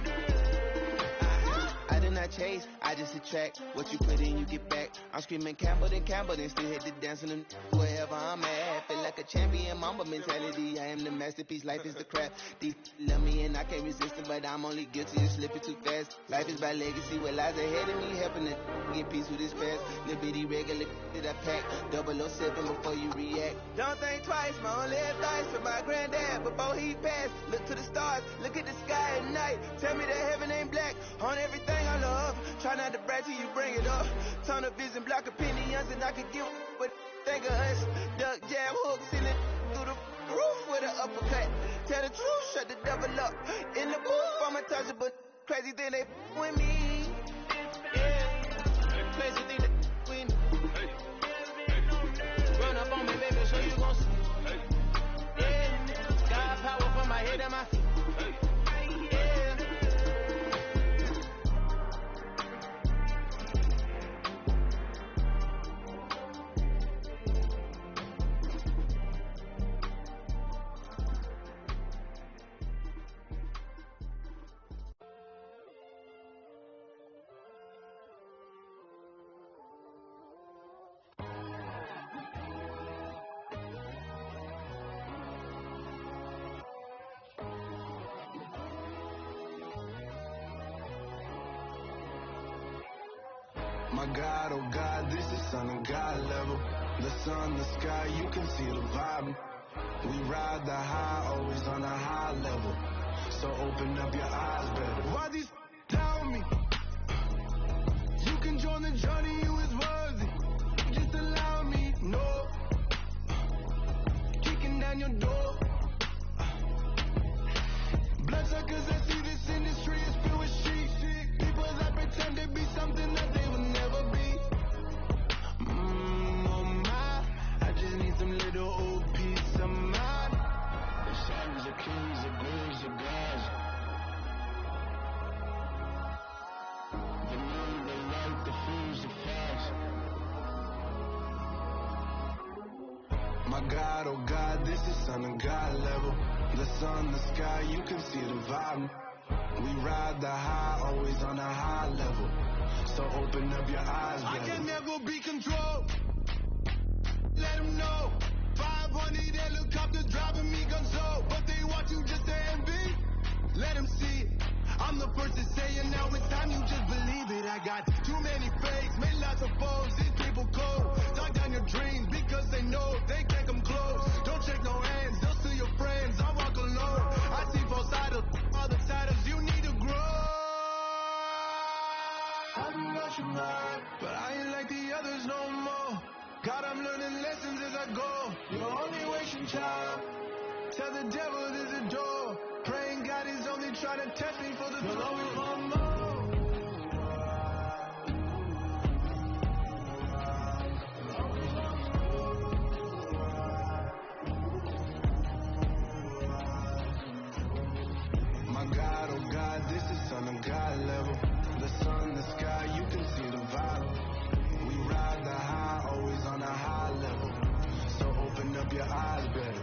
I did not chase, I just attract. What you put in, you get back. I'm screaming Campbell, then still hit the dance and wherever I'm at. Feel like a champion, mamba mentality. I am the masterpiece, life is the crap. These love me and I can't resist it, but I'm only guilty of slipping too fast. Life is by legacy, what lies ahead of me, helping to get peace with this past. Little bitty regular that I pack, 007 before you react. Don't think twice, my only advice for my granddad before he passed. Look to the stars, look at the sky at night. Tell me that heaven ain't black on everything I love. Try not to brag till you bring it up. Tunnel vision, block opinions, and I could give what think of us. Duck, jab, hook, ceiling through the roof with an uppercut. Tell the truth, shut the devil up. In the booth, I'm untouchable. Crazy thing they with me. Yeah, crazy thing they with me. Run up on me, baby, so you gon' see. Yeah, God power from my head and my feet. My God, oh God, this is Son of God level. The sun, the sky, you can see the vibe. We ride the high, always on a high level. So open up your eyes better. Why these tell me? You can join the journey, you is worthy. Just allow me, no. Kicking down your door. Bloodsuckers that see this industry is filled with sheep. People that pretend to be something that they will never be. Oh my, I just need some little old peace of mind. The sons of kings, the bulls of gods. The moon, the light, the fools, the facts. My God, oh God, this is Son of God level. The sun, the sky, you can see the vibe. We ride the high, always on a high level. So open up your eyes, better. I can never be controlled. Let them know. 500 helicopters driving me gunso. But they want you just to envy. Let them see it. I'm the first to say it, now it's time you just believe it. I got too many fakes, made lots of foes. These people cold. Talk down your dreams because they know they can't come close. Don't shake no hands, they'll steal your friends. I walk alone. I see both sides of all the titles. You need to grow. I've been watching mine, but I ain't like the others no more. God, I'm learning lessons as I go. You're only wasting time. Tell the devil there's a door. Praying God is only trying to test me for the glory. Always want more. My God, oh God, this is Son of God level. The sun, the sky, you can see the vibe. We ride the high, always on a high level. So open up your eyes better.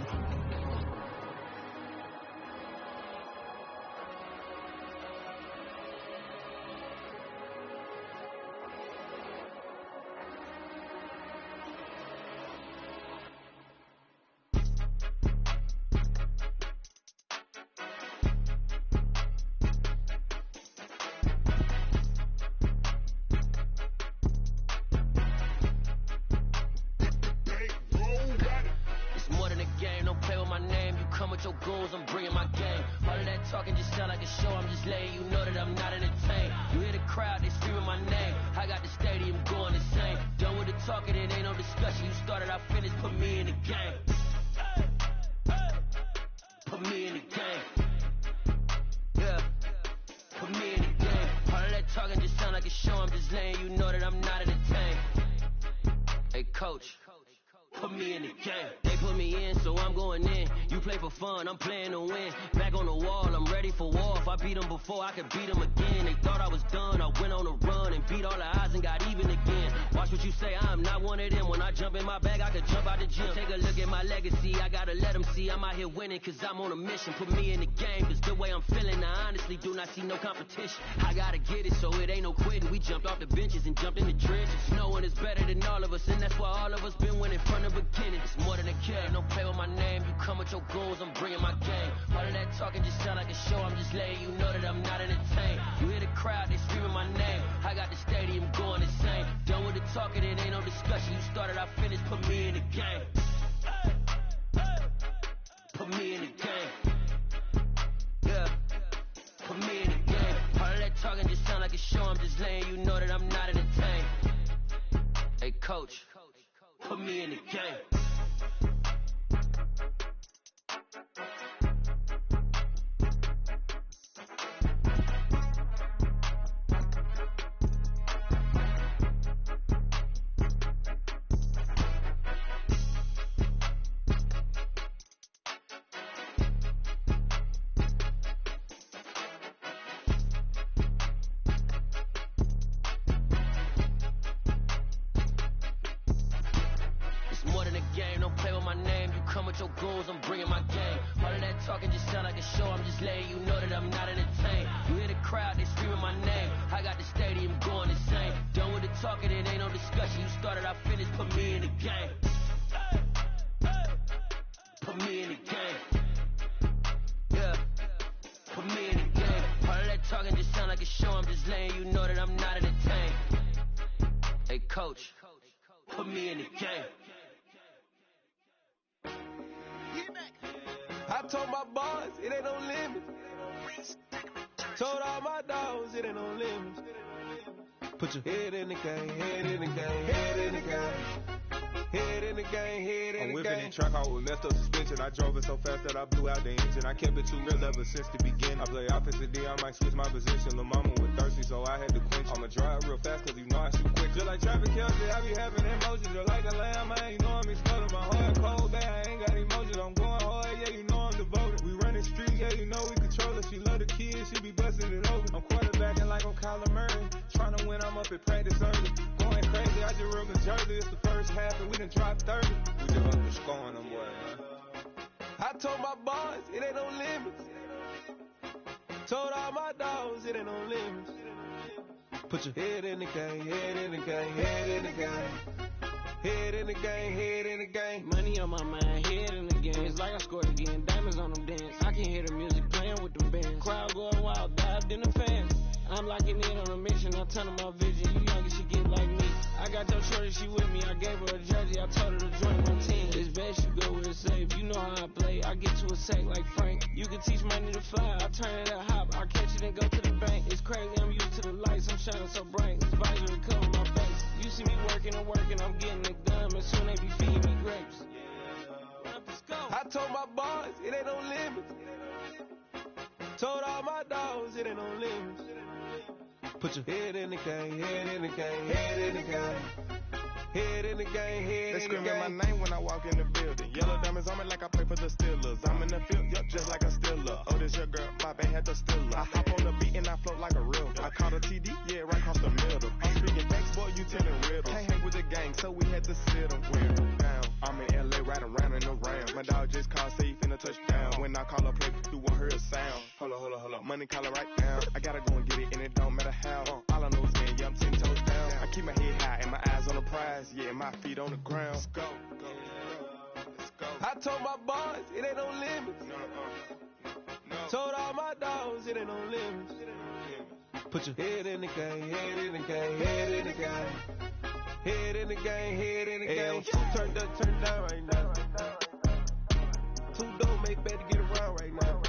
Your goals, I'm bringing my game. All of that talking just sound like a show. I'm just letting you know that I'm not entertained. You hear the crowd, they screaming my name. I got the stadium going insane. Done with the talking, it ain't no discussion. You started, I finished, put me in the game. Put me in the game. Yeah, put me in the game. All of that talking just sound like a show. I'm just letting you know that I'm not entertained. Hey, coach. Put me in the game. They put me in, so I'm going in. You play for fun, I'm playing to win. Back on the wall, I'm ready for war. If I beat them before, I could beat them again. They thought I was done, I went on a run and beat all the odds and got even again. Watch what you say, I'm not one of them. When I jump in my bag, I could jump out the gym. Take a look at my legacy, I gotta let them see I'm out here winning, cause I'm on a mission. Put me in the game, cause the way I'm feeling, I honestly do not see no competition. I gotta get it, so it ain't no quitting. We jumped off the benches and jumped in the trenches. Knowing it's better than all of us, and that's why all of us been winning from the beginning. It's more than a game, don't play with my name. You come with your goals, I'm bringing my game. All of that talking just sound like a show. I'm just letting you know that I'm not entertained. You hear the crowd, they screaming my name. I got the stadium going insane. Done with the talking, it ain't no discussion. You started, I finished, put me in the game. Put me in the game. Yeah, put me in the game. All of that talking just sound like a show. I'm just letting you know that I'm not entertained. Hey, coach, put me in the game. Your goals, I'm bringing my game. All of that talking just sound like a show. I'm just letting you know that I'm not entertained. You hear the crowd, they screaming my name. I got the stadium going insane. Done with the talking, it ain't no discussion. You started, I finished, put me in the game. Put me in the game. Yeah, put me in the game. All of that talking just sound like a show. I'm just letting you know that I'm not entertained. Hey, coach, put me in the game. I told my boys it ain't no limit. Told all my dogs it ain't no limit. Put your head in the game, head in the game, head in the game. Head in the game, head in the game. I'm whipping in track, I was messed up suspension. I drove it so fast that I blew out the engine. I kept it too real ever since the beginning. I play offensive D, I might switch my position. Lil' mama was thirsty, so I had to quench. I'ma drive real fast, cause you know I shoot quick. Just like traffic Kelsey, I be having emotions. Just like a lamb, man, you know I'm exploding. My heart cold, bad, I ain't got emotions. I'm going hard, yeah, you know I'm devoted. We running street, yeah, you know we control it. She love the kids, she be busting it over. I'm quarterbacking like I'm Kyler Murray. Trying to win, I'm up at practice early. Going crazy, I just real Jersey. It's the first half and we done dropped 30. We just underscoring them boys, man. I told my boys it ain't no limits. Told all my dogs it ain't no limits. Put your head in the game, head in the game, head in the game. Head in the game, head in the game. Money on my mind, head in the game. It's like I scored again, diamonds on them dance. I can hear the music playing with them bands. Crowd going wild, dived in the fans. I'm locking in on a mission, I turn on my vision. You young, she get like me. I got your shorty, she with me. I gave her a jersey, I told her to join my team. It's best you go where it's safe. You know how I play. I get to a sack like Frank. You can teach money to fly. I turn it up hop. I catch it and go to the bank. It's crazy, I'm used to the lights. I'm shining so bright. This visor cover my face. You see me working and working. I'm getting it done. And soon they be feeding me grapes. Let's go. I told my boys it ain't no limits. Told all my dogs it ain't no limits. Put your head in the game, head in the game, head in the game. Head in the game, head They in the game. screaming my name when I walk in the building. Yellow diamonds on me like I play for the Steelers. I'm in the field, yup, just like a Steeler. Oh, this your girl, my band had the Steeler. I hop on the beat and I float like a real. I caught a TD, yeah, right across the middle. I'm speaking facts, boy, you telling riddles. Can't hang with the gang, so we had to sit them down. I'm in LA, riding around and around. My dog just called, say he finna touchdown. When I call a play, you won't hear a sound. Hold up, money caller right now. I gotta go and get it, and it don't matter how. All I know is man, yeah, I'm 10 toes down. I keep my head high and my eyes on the prize. Yeah, my feet on the ground. Let's go. Let's go. I told my boys it ain't no limits. No. Told all my dogs it ain't no limits. Put your head in the game, head in the game, head in the game. Head in the game, head in the game. Turned up, turned down right now. Two don't make better get around right now.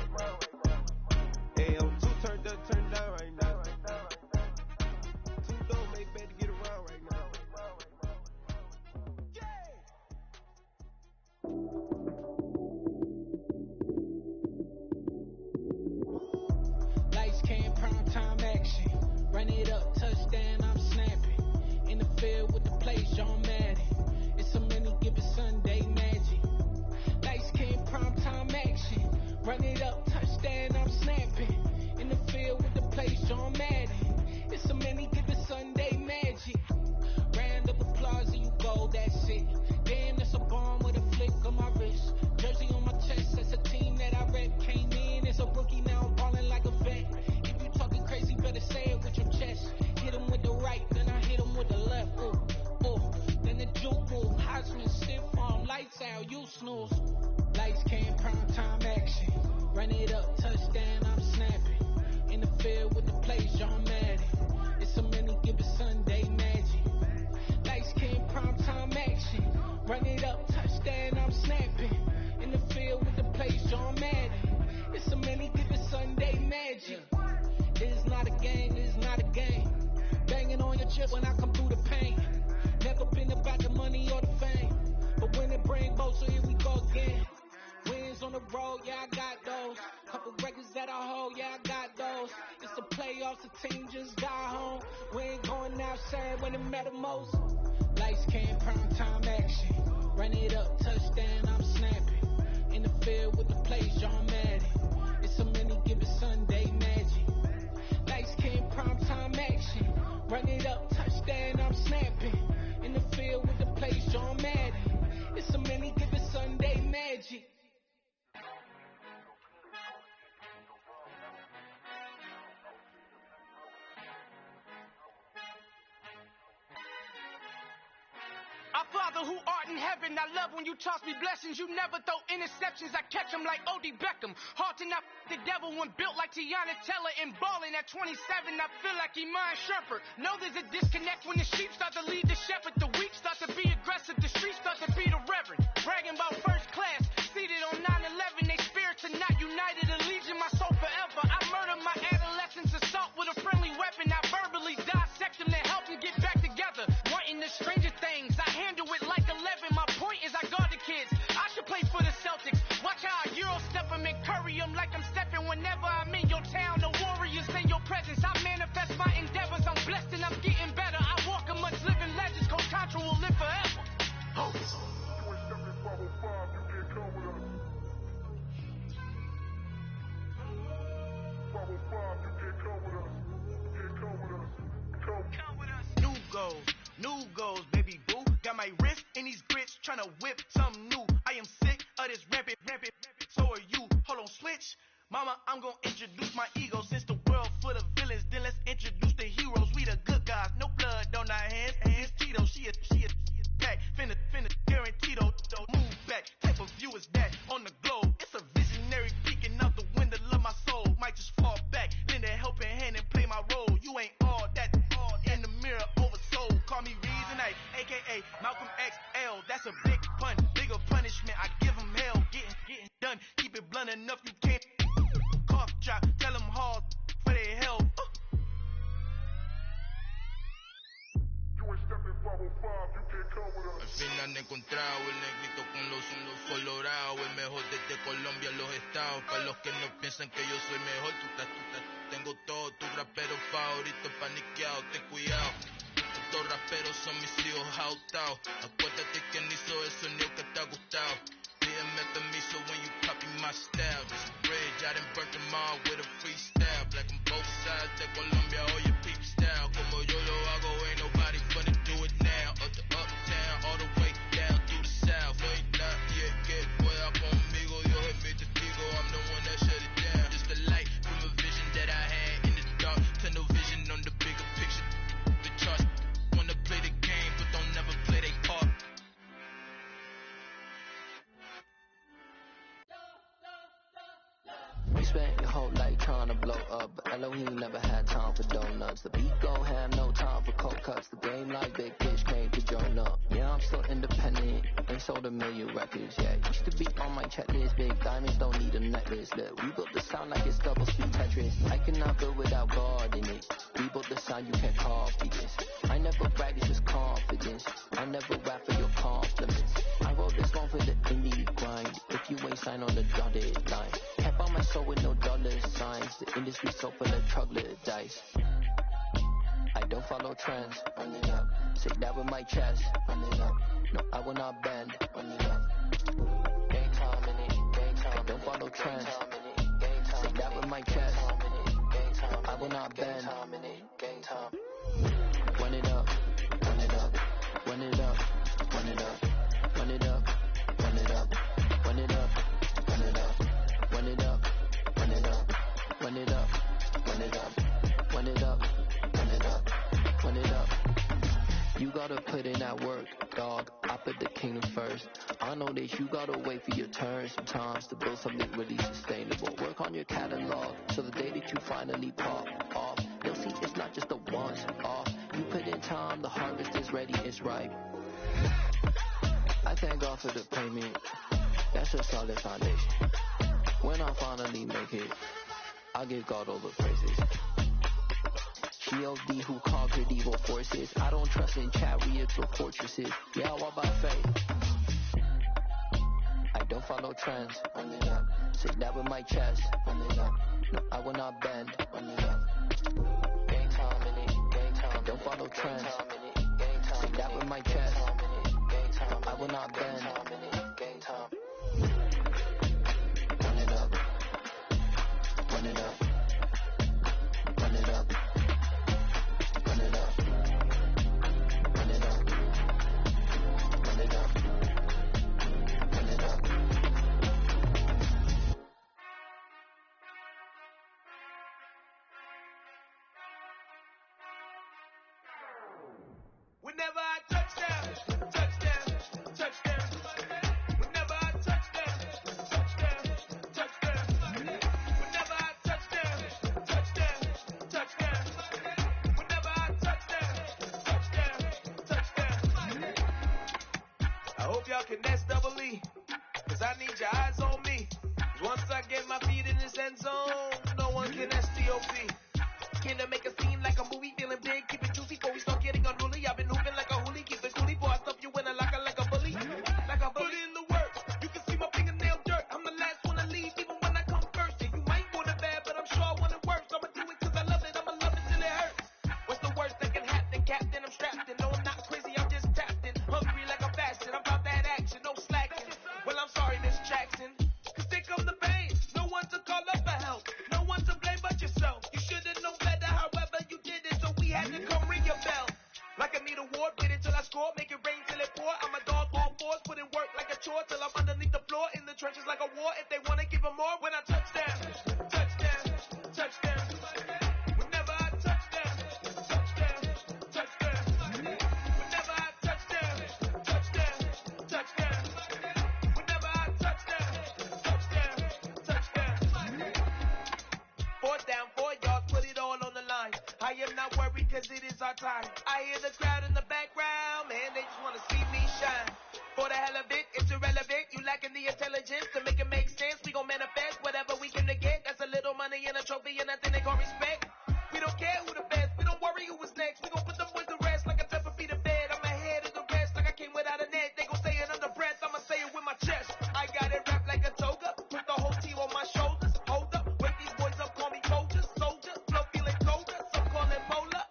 Two turned up, turned down right now. Two don't make better get around right now. Lights came, prime time action. Run it up, touchdown, I'm snapping. In the field with the plays, John Madden. It's a many given Sunday magic. Lights came, prime time action. Run it up, touchdown, I'm snapping. In the field with the plays, John Madden. It's a many given Sunday magic. Round of applause and you go, that's it. Damn, that's a bomb with a flick on my wrist. Jersey on my chest, that's a team that I rep. Came in as a rookie, now I'm balling like a vet. If you talking crazy, better say it with your chest. Hit him with the right, then I hit him with the left. Then the juke move, Heisman, stiff arm, lights out, you snooze. Lights came, prime time action. Run it up, touchdown, I'm snapping. In the field with the plays, John Madden. It's a many given Sunday magic. Lights came, prime time action. Run it up, touchdown, I'm snapping. In the field with the plays, John Madden. It's a many given Sunday magic. It is not a game, it is not a game. Banging on your chip when I come through the pain. Never been about the money or the fame. But when it bring both, so here we go again. Wins on the road, yeah, I got those. Couple records that I hold, yeah, I got those. It's the playoffs, the team just got home. We ain't going outside when it matter most. Lights came, prime time action. Run it up, touchdown, I'm snapping. In the field with the plays, John Madden. It's a many given Sunday magic. Lights came, prime time action. Run it up, touchdown, I'm snapping. In the field with the plays, John Madden. It's a many given Sunday magic. Our Father who art in heaven, I love when you toss me blessings. You never throw interceptions, I catch them like O.D. Beckham. Hard to not the devil when built like Tiana Teller and balling at 27. I feel like Iman Shumpert. Know there's a disconnect when the sheep start to lead the baby boo. Got my wrist in these grits, tryna whip something new. I am sick of this rampant, so are you. Hold on, switch. Mama, I'm gonna introduce my ego. Since the world full of villains, then let's introduce the heroes. We the good guys, no blood on our hands. Hands Tito, she a back. Finna guaranteed, move back. Type of view is that on the globe? It's a visionary peeking out the window of my soul. Might just fall back, lend a helping hand and play my role. You ain't all that, all in the mirror oversold. Call me Reason A, aka Malcolm XL. That's a big pun, bigger punishment. I give him hell, getting done. Keep it blunt enough, you can't cough drop. Tell them hard for their help. Al fin han encontrado el negrito con los colorados, el mejor desde Colombia a los estados. Para los que no piensan que yo soy mejor, tengo todo, tus raperos favoritos paniqueados, ten cuidado. Estos raperos son mis hijos adoptados. Acuérdate quién hizo el sonido que te ha gustado. Pídeme permiso when you copy my style. This bridge, I done burnt them all with a freestyle. Black on both sides de Colombia, oye peep style. Como yo lo hago, ain't nobody gonna do it now. Up to uptown, all the way down through the south. No hay nadie que pueda conmigo, Dios es mi testigo. I'm the one that shut it down. Just the light from a vision that I had in the dark. Tunnel vision on the bigger picture. The charts wanna play the game, but don't never play their part. We spent your whole life trying to blow up, but Elohim never had time for donuts. The beat gon' have no time for cold cuts. The game like Big Fish came to join up. Yeah, I'm still independent, ain't sold a million records yet. Used to be on my checklist, big diamonds don't need a necklace. Look, we built the sound like it's double speed Tetris. I cannot build without God in it. We built the sound, you can't copy this. I never brag, it's just confidence. I never rap for your compliments. I wrote this song for the indie grind. If you ain't signed on the dotted line, can't buy my soul with no dollar signs. The industry so full of troglodytes. I don't follow trends. Run it up. Say that with my chest. Run it up. No, I will not bend. Run it up. Game time in it. Game time. I don't follow trends. Say that with my chest. I will not bend. Game time. Run it up. Run it up. Run it up. Run it up. Run it up. Run it up. Run it up. Run it up. Run it up. Run it up. Run it up. Run it up. Run it up. Run it up. Run it up. You gotta put in that work, dog. I put the kingdom first. I know that you gotta wait for your turn sometimes to build something really sustainable. Work on your catalog so the day that you finally pop off, you'll see it's not just a once off. You put in time, the harvest is ready, it's ripe. I thank God for the payment. That's a solid foundation. When I finally make it, I give God all the praises. G.O.D. who conquered evil forces. I don't trust in chariots or fortresses. Yeah, I walk by faith. I don't follow trends. Run it up. Say that with my chest. Run it up. No, I will not bend. Run it up. Game time in it. Game time. I don't follow trends. Say that with my chest. I will not bend. Game time. Run it up. Run it up. Run it up. Run it up. Run it up. Run it up. Run it up. Whenever I touch down, touchdown, touchdown. Whenever I touch down, touchdown, touchdown. Whenever I touch down, touchdown, touchdown. Whenever I touch down, touchdown. I hope y'all can S-double-E, cause I need your eyes on me. Once I get my feet in this end zone, no one can S-T-O-P. Can I make a scene like a movie, feeling big, keep it juicy before we start getting unruly. I've been hooping like a hoolie, keep it coolie, boy, I stuff you in a locker like a bully. Like a bully in the work, you can see my fingernail dirt. I'm the last one to leave, even when I come first. And you might want it bad, but I'm sure I want it worse. I'ma do it cause I love it, I'ma love it till it hurts. What's the worst that can happen, Captain? I'm strapped in, no I'm not crazy, I'm just tapped in. Hungry like I'm fasting, I'm about that action, no slacking. Well, I'm sorry, Miss Jackson, cause here come the pain. No one to call up for help, no one to blame but yourself. You should've known better, however you more. I'm a dog on force, put in work like a chore till I'm underneath the floor in the trenches like a war. If they wanna give them more, when I touch down, touchdown, touchdown. Whenever I touch down, touchdown, touchdown. Whenever I touch down, touchdown, touchdown. Whenever I touch down, touchdown, touchdown. 4th down, 4 yards, put it all on the line. I am not worried cause it is our time. I hear the crowd in the background, man, they just wanna see me shine. For the hell of it, it's irrelevant. You lacking the intelligence to make it make sense. We gon' manifest whatever we can to get. That's a little money and a trophy and nothing they call respect. We don't care who the best, we don't worry who was next. We gon' put them boys to rest like a temper feet of bed. I'm ahead of the rest like I came without a net. They gon' say it under breath, I'ma say it with my chest. I got it wrapped like a toga, put the whole team on my shoulders. Hold up, wake these boys up, call me soldier, soldier. Flow feeling colder, some call it polar.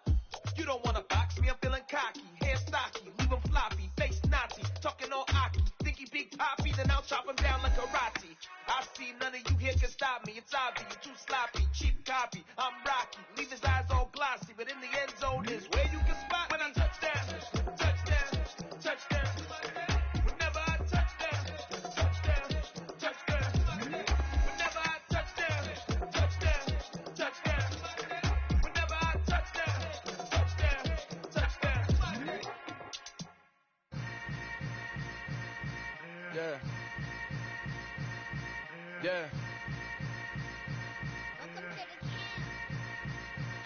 You don't wanna box me, I'm feeling cocky. Hair stocky, leave them floppy, face Nazi. Talking all aki, think he big poppy, then I'll chop him down like karate. I see none of you here can stop me. It's obvious, you too sloppy, cheap copy. I'm Rocky, leave his eyes all glossy, but in the end zone is where you can spot when I touch down, touchdown, touchdown. Whenever I touch down, touchdown, touchdown. Whenever I touch down, touchdown, touchdown. Whenever I touch down, touchdown, touchdown. Yeah. Yeah.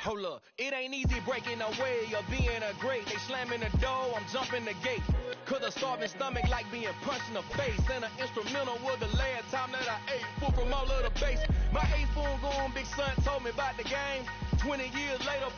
Hold up, it ain't easy breaking away or being a great. They slamming the door, I'm jumping the gate. Cause a starving stomach like being punched in the face. And an instrumental was the last time that I ate. Full from all of the bass. My ace boom goon, big son told me about the game. 20 years later,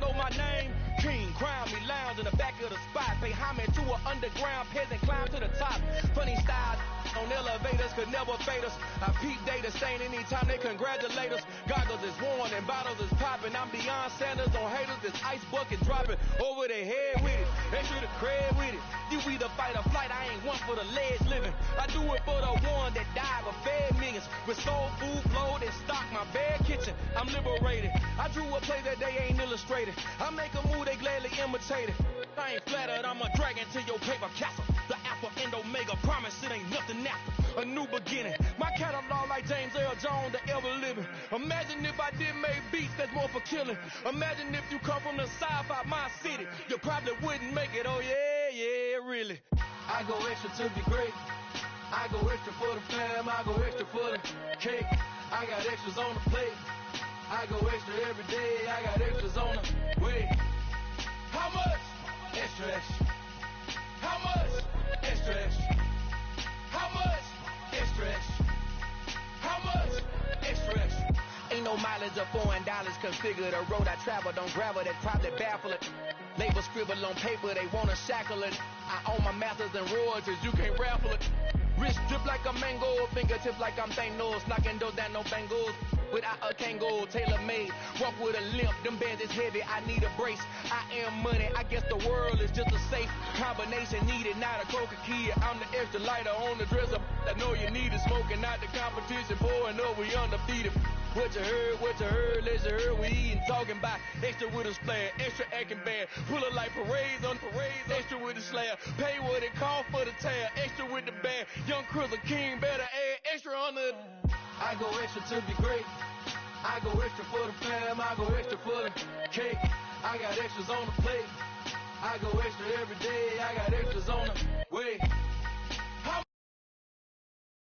know my name. King, crown me, lounge in the back of the spot. Pay homage to an underground peasant, climb to the top. Funny style on elevators could never fade us. I peep data stain anytime they congratulate us. Goggles is worn and bottles is popping. I'm beyond Sanders on haters. This ice bucket dropping over their head with it. Extra the cred with it. You either fight or flight. I ain't one for the ledge living. I do it for the one that died but fed millions. With soul food flowed and stocked my bare kitchen. I'm liberated. I drew a play that they ain't illustrated. I make a move they gladly imitate it. I ain't flattered, I'm a dragon to your paper castle. The Alpha and Omega promise it ain't nothing after. A new beginning. My catalog like James Earl Jones, the ever living. Imagine if I did make beats that's more for killing. Imagine if you come from the south out my city. You probably wouldn't make it, oh yeah, yeah, really. I go extra to be great. I go extra for the fam, I go extra for the cake. I got extras on the plate. I go extra every day, I got extras on the way. How much? Extra, extra. How much? Extra, extra. How much? Extra, extra. How much? Extra, extra. Ain't no mileage of $4 configure the road I travel. Don't gravel, that probably baffle it. Label scribble on paper, they wanna shackle it. I own my masters and royalties, you can't raffle it. Wrist drip like a mango, fingertips like I'm Thanos, knocking those down no bangles. Without a Kango, tailor-made, walk with a limp, them bands is heavy, I need a brace. I am money, I guess the world is just a safe combination needed, not a coca key. I'm the extra lighter on the dresser, I know you need it, smoking out the competition, pouring up, we undefeated. What you heard, let you heard, we eating, talking about extra with a splash, extra acting bad, pull it like parades on parades, extra with the slab, pay what it cost for the tab, extra with the bag, young Crizzle King, better add extra on the... I go extra to be great. I go extra for the fam, I go extra for the cake. I got extras on the plate. I go extra every day, I got